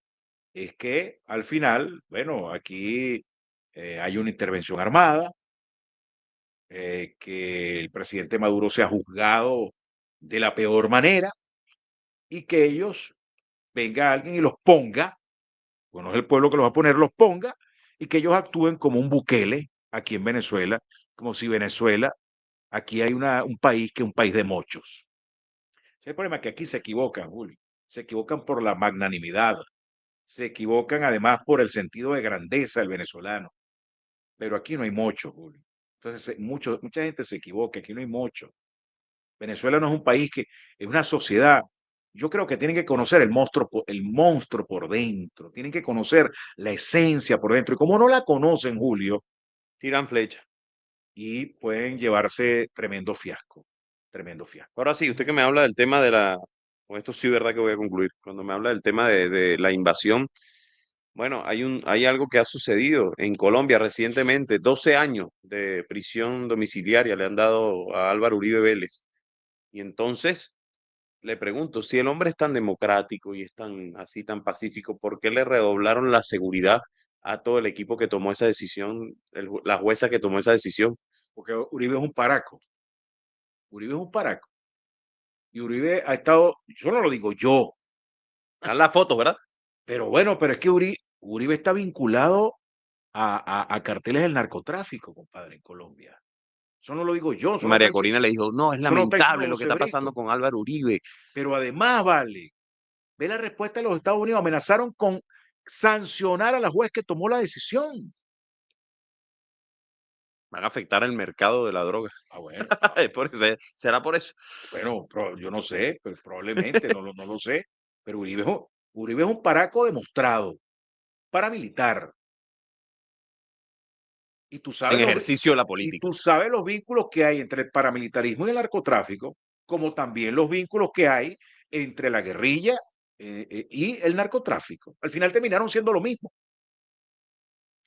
es que al final, bueno, aquí hay una intervención armada, que el presidente Maduro sea juzgado de la peor manera y que ellos venga alguien y los ponga, bueno, es el pueblo que los va a poner, los ponga y que ellos actúen como un Bukele aquí en Venezuela, como si Venezuela, aquí hay un país que es un país de mochos. El problema es que aquí se equivocan, Julio, se equivocan por la magnanimidad, se equivocan además por el sentido de grandeza del venezolano, pero aquí no hay mocho, Julio. Entonces, mucha gente se equivoca, aquí no hay mocho. Venezuela no es un país que es una sociedad. Yo creo que tienen que conocer el monstruo por dentro, tienen que conocer la esencia por dentro. Y como no la conocen, Julio, Tiran flecha. y pueden llevarse tremendo fiasco, tremendo fiasco. Ahora sí, usted que me habla del tema de la, con esto sí, verdad que voy a concluir, cuando me habla del tema de la invasión, bueno, hay algo que ha sucedido en Colombia recientemente, 12 años de prisión domiciliaria le han dado a Álvaro Uribe Vélez. Y entonces le pregunto, si el hombre es tan democrático y es tan así, tan pacífico, ¿por qué le redoblaron la seguridad a todo el equipo que tomó esa decisión, la jueza que tomó esa decisión? Porque Uribe es un paraco, Uribe es un paraco. Y Uribe ha estado, yo no lo digo yo, Dan las fotos, ¿verdad? pero bueno, pero es que Uribe está vinculado a carteles del narcotráfico, compadre, en Colombia. Eso no lo digo yo, Y María Corina le dijo, no, es eso no está diciendo lamentable lo que José está Brito. pasando con Álvaro Uribe. Pero además, vale, ve la respuesta de los Estados Unidos, amenazaron con sancionar a la juez que tomó la decisión. Van a afectar el mercado de la droga. Ah, bueno, ¿Será por eso? bueno, yo no sé, pero probablemente, no lo sé, pero Uribe es un paraco demostrado, paramilitar, y tú En sabes ejercicio de la política. los vínculos que hay entre el paramilitarismo y el narcotráfico, como también los vínculos que hay entre la guerrilla y el narcotráfico. Al final terminaron siendo lo mismo.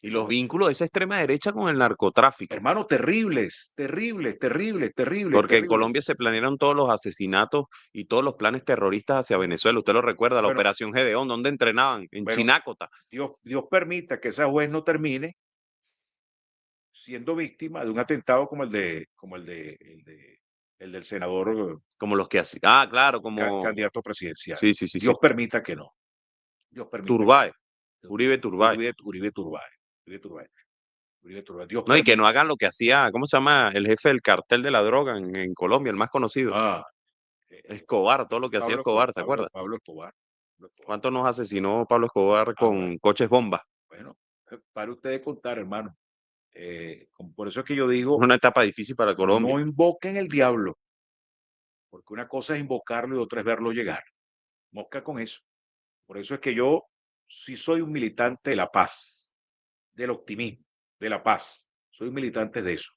Y los vínculos de esa extrema derecha con el narcotráfico. Hermano, terribles, terribles, terribles, terribles, Porque en terribles. Colombia se planearon todos los asesinatos y todos los planes terroristas hacia Venezuela. Usted lo recuerda, la Bueno, Operación Gedeón, ¿dónde entrenaban? En bueno, Chinácota. Dios permita que esa juez no termine siendo víctima de un atentado el del senador Como los que hacían. Ah, claro, como. candidato presidencial. Sí, sí, sí, sí. Dios permita que no. Dios permita que Turbay. no. Uribe Turbay. Uribe Turbay. Uribe Turbay. Uribe Turbay. Dios No, y que no permita. hagan lo que hacía, ¿cómo se llama? El jefe del cartel de la droga en Colombia, el más conocido. Ah, Escobar, todo lo que hacía Escobar, ¿se acuerda? Pablo Escobar. Pablo Escobar. ¿Cuánto nos asesinó Pablo Escobar Ah, bueno, con coches bomba? bueno. Para ustedes contar, hermano. Por eso es que yo digo, Una etapa difícil para Colombia. no invoquen el diablo, porque una cosa es invocarlo y otra es verlo llegar. Mosca con eso. Por eso es que yo sí soy un militante de la paz, del optimismo, de la paz. Soy un militante de eso.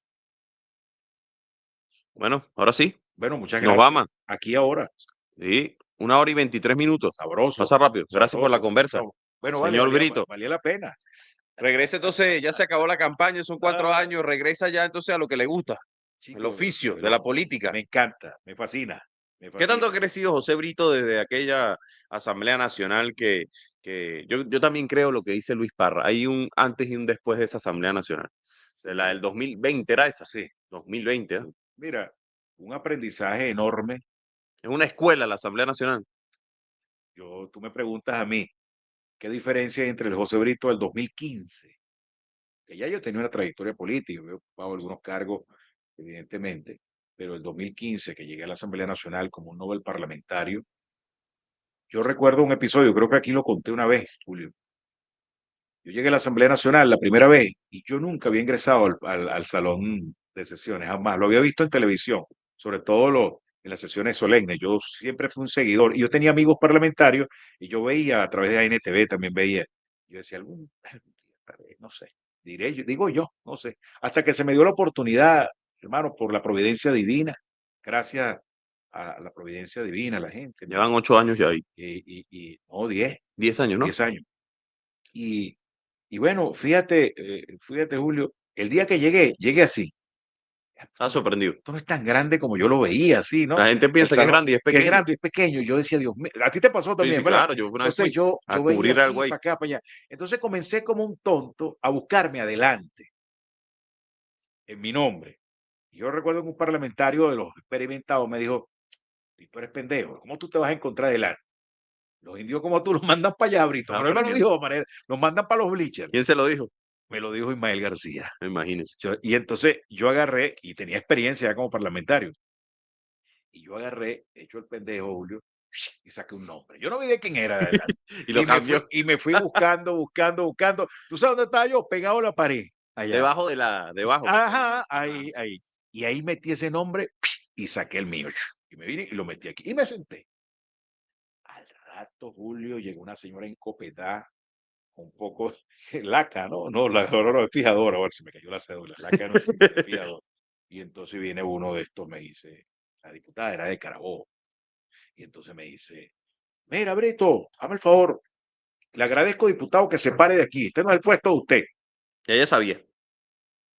Bueno, ahora sí, Bueno, muchas nos gracias. vamos. Aquí ahora, Sí, 1 hora y 23 minutos. sabroso, Pasa rápido. Gracias por la sabroso. conversa, Bueno, vale, señor Brito. valía la pena. Regrese entonces, ya se acabó la campaña, son 4 años, regresa ya entonces a lo que le gusta, el Chicos, oficio de la política. me encanta, me fascina, me ¿Qué tanto fascina. ha crecido José Brito desde aquella Asamblea Nacional que yo también creo lo que dice Luis Parra? Hay un antes y un después de esa Asamblea Nacional. De la del 2020 era esa. Sí, 2020, ¿eh? sí. Mira, un aprendizaje enorme. Es una escuela la Asamblea Nacional. Tú me preguntas a mí, ¿qué diferencia hay entre el José Brito del 2015? Que ya yo tenía una trayectoria política, yo he ocupado algunos cargos, evidentemente, pero el 2015, que llegué a la Asamblea Nacional como un Nobel parlamentario, yo recuerdo un episodio, creo que aquí lo conté una vez, Julio. Yo llegué a la Asamblea Nacional la primera vez y yo nunca había ingresado al salón de sesiones, jamás. Lo había visto en televisión, sobre todo en las sesiones solemnes. Yo siempre fui un seguidor y yo tenía amigos parlamentarios y yo veía a través de ANTV, también veía. Yo decía, no sé, digo yo, no sé. Hasta que se me dio la oportunidad, hermano, por la providencia divina, gracias a la providencia divina, la gente, Llevan 8 años ya ahí. no, 10, 10 años, ¿no? 10 años. Y, y bueno, fíjate, Julio, el día que llegué así. Estaba sorprendido. Esto no es tan grande como yo lo veía, así, ¿no? La gente El piensa que es salón, grande y es que es pequeño. grande y es pequeño. Yo decía, Dios mío, a ti te pasó Sí, también, sí, ¿verdad? claro. Yo una vez Entonces fui a yo veía cubrir al así, güey. para acá, para allá. Entonces comencé como un tonto a buscarme adelante en mi nombre. Y yo recuerdo que un parlamentario de los experimentados me dijo, tú eres pendejo, ¿cómo tú te vas a encontrar adelante? Los indios como tú los mandan para allá, Brito. Ah, Pero él pero me lo dijo de manera, los mandan para los bleachers. ¿quién se lo dijo? Me lo dijo Ismael García. Imagínense. Y entonces yo agarré y tenía experiencia ya como parlamentario. Y yo agarré, hecho el pendejo, Julio, y saqué un nombre. Yo no vi de quién era de adelante. Y lo cambió Y me fui buscando, buscando, buscando. ¿Tú sabes dónde estaba yo? Pegado a la pared, allá. debajo. Ajá, ahí, ahí. Y ahí metí ese nombre y saqué el mío. Y me vine y lo metí aquí. Y me senté. Al rato, Julio, llegó una señora encopetada, un poco laca, ¿no? No, no, es fijadora. A ver, se me cayó la cédula. Laca no es fijadora. Y entonces viene uno de estos, me dice, la diputada era de Carabobo. Y entonces me dice, mira, Brito, hazme el favor, le agradezco, diputado, que se pare de aquí. Este no es el puesto de usted. Y ella sabía.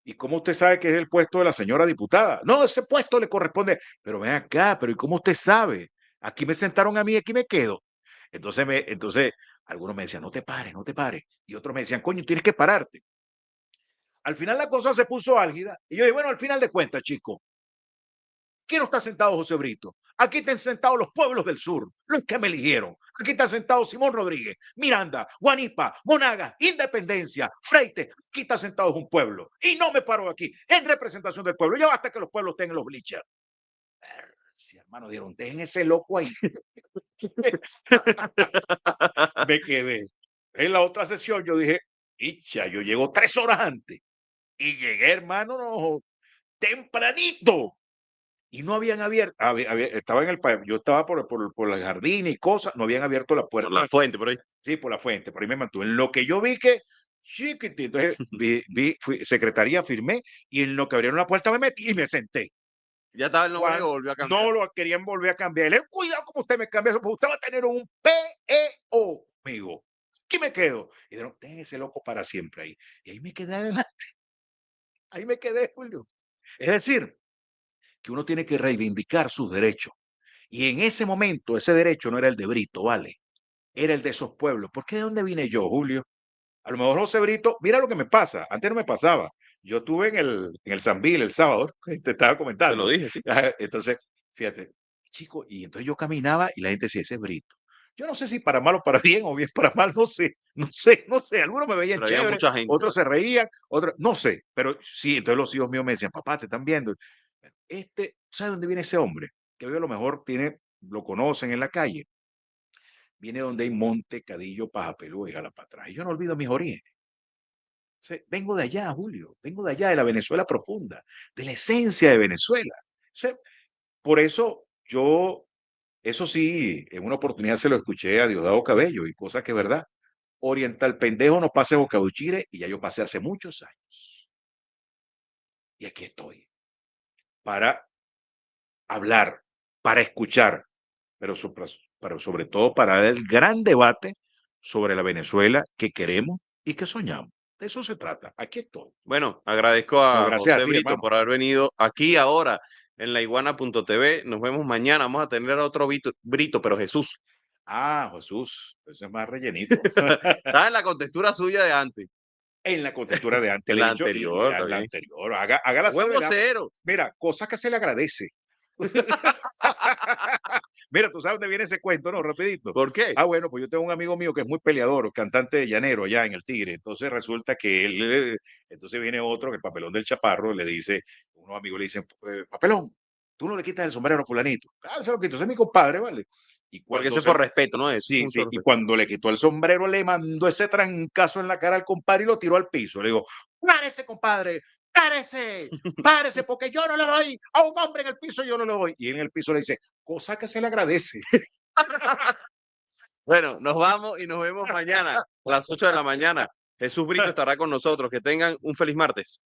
¿Y cómo usted sabe que es el puesto de la señora diputada? No, ese puesto le corresponde. Pero ven acá, pero ¿y cómo usted sabe? Aquí me sentaron a mí, aquí me quedo. Entonces, algunos me decían, no te pares, no te pares. Y otros me decían, coño, tienes que pararte. Al final la cosa se puso álgida. Y yo dije, bueno, al final de cuentas, chico, ¿quién no está sentado, José Brito? Aquí están sentados los pueblos del sur, los que me eligieron. Aquí está sentado Simón Rodríguez, Miranda, Guanipa, Monaga, Independencia, Freite. Aquí está sentado un pueblo. Y no me paro aquí en representación del pueblo. Ya basta que los pueblos tengan los bleachers. Sí, hermano, dieron, dejen ese loco ahí. Me quedé. En la otra sesión yo dije, hicha, yo llego 3 horas antes. Y llegué, hermano, no, tempranito. Y no habían abierto, estaba yo estaba por el jardín y cosas, no habían abierto la Por la puerta. fuente, por ahí. Sí, por la fuente, por ahí me mantuve. En lo que yo vi que, chiquitito, entonces fui secretaría, firmé, y en lo que abrieron la puerta me metí y me senté. Ya estaba el nombre y volvió a cambiar. No lo querían volver a cambiar. Le cuidado como usted me cambia eso, porque usted va a tener un PEO, amigo. Aquí me quedo. Y dijeron, dejen ese loco para siempre ahí. Y ahí me quedé adelante. Ahí me quedé, Julio. Es decir, que uno tiene que reivindicar sus derechos. Y en ese momento, ese derecho no era el de Brito, ¿vale? Era el de esos pueblos. ¿Por qué de dónde vine yo, Julio? A lo mejor José Brito, mira lo que me pasa. Antes no me pasaba. Yo estuve en el Sambil el sábado, que te estaba Te lo comentando. dije, sí. Entonces, fíjate, chico, y entonces yo caminaba y la gente decía, ese es Brito. Yo no sé si para mal o para bien, o bien para mal, no sé, no sé, no sé. Algunos me veían Pero había chévere, mucha gente. otros se reían, otros, no sé, pero sí, entonces los hijos míos me decían, papá, te están viendo. ¿Sabes dónde viene ese hombre? Que hoy a lo mejor lo conocen en la calle. Viene donde hay monte, cadillo, pajapelú y jalapatrás. Y yo no olvido mis orígenes. Vengo de allá, Julio, vengo de allá, de la Venezuela profunda, de la esencia de Venezuela. Por eso yo, eso sí, en una oportunidad se lo escuché a Diosdado Cabello y cosa que es verdad. Oriental pendejo no pase bocaduchire y ya yo pasé hace muchos años. Y aquí estoy para hablar, para escuchar, pero sobre todo para dar el gran debate sobre la Venezuela que queremos y que soñamos. De eso se trata. Aquí estoy. Bueno, agradezco No, a gracias a José ti, Brito hermano. por haber venido aquí ahora en la iguana.tv. Nos vemos mañana. Vamos a tener a otro Brito, pero Jesús. Ah, Jesús, ese es más rellenito. Está en la contextura suya de antes, En la contextura de antes, en le he la dicho, anterior, a está la bien. anterior, haga la Buen salvedad. vocero. Mira, cosa que se le agradece. Mira, tú sabes dónde viene ese cuento, ¿no? Rapidito. ¿Por qué? Ah, bueno, pues yo tengo un amigo mío que es muy peleador, cantante de llanero allá en el Tigre. Entonces resulta que entonces viene otro, que el papelón del chaparro, le dice, unos amigos le dicen, papelón, tú no le quitas el sombrero a fulanito. Ah, se lo quito, ese es mi compadre, ¿vale? Y Porque cuando eso es se, por respeto, ¿no? Eso es sí, mucho sí, y respeto. cuando le quitó el sombrero, le mandó ese trancazo en la cara al compadre y lo tiró al piso. Le digo, párese, compadre, párese, párese, porque yo no le doy a un hombre en el piso, yo no le doy. Y en el piso le dice, cosa que se le agradece. Bueno, nos vamos y nos vemos mañana a las 8 de la mañana. Jesús Brito estará con nosotros. Que tengan un feliz martes.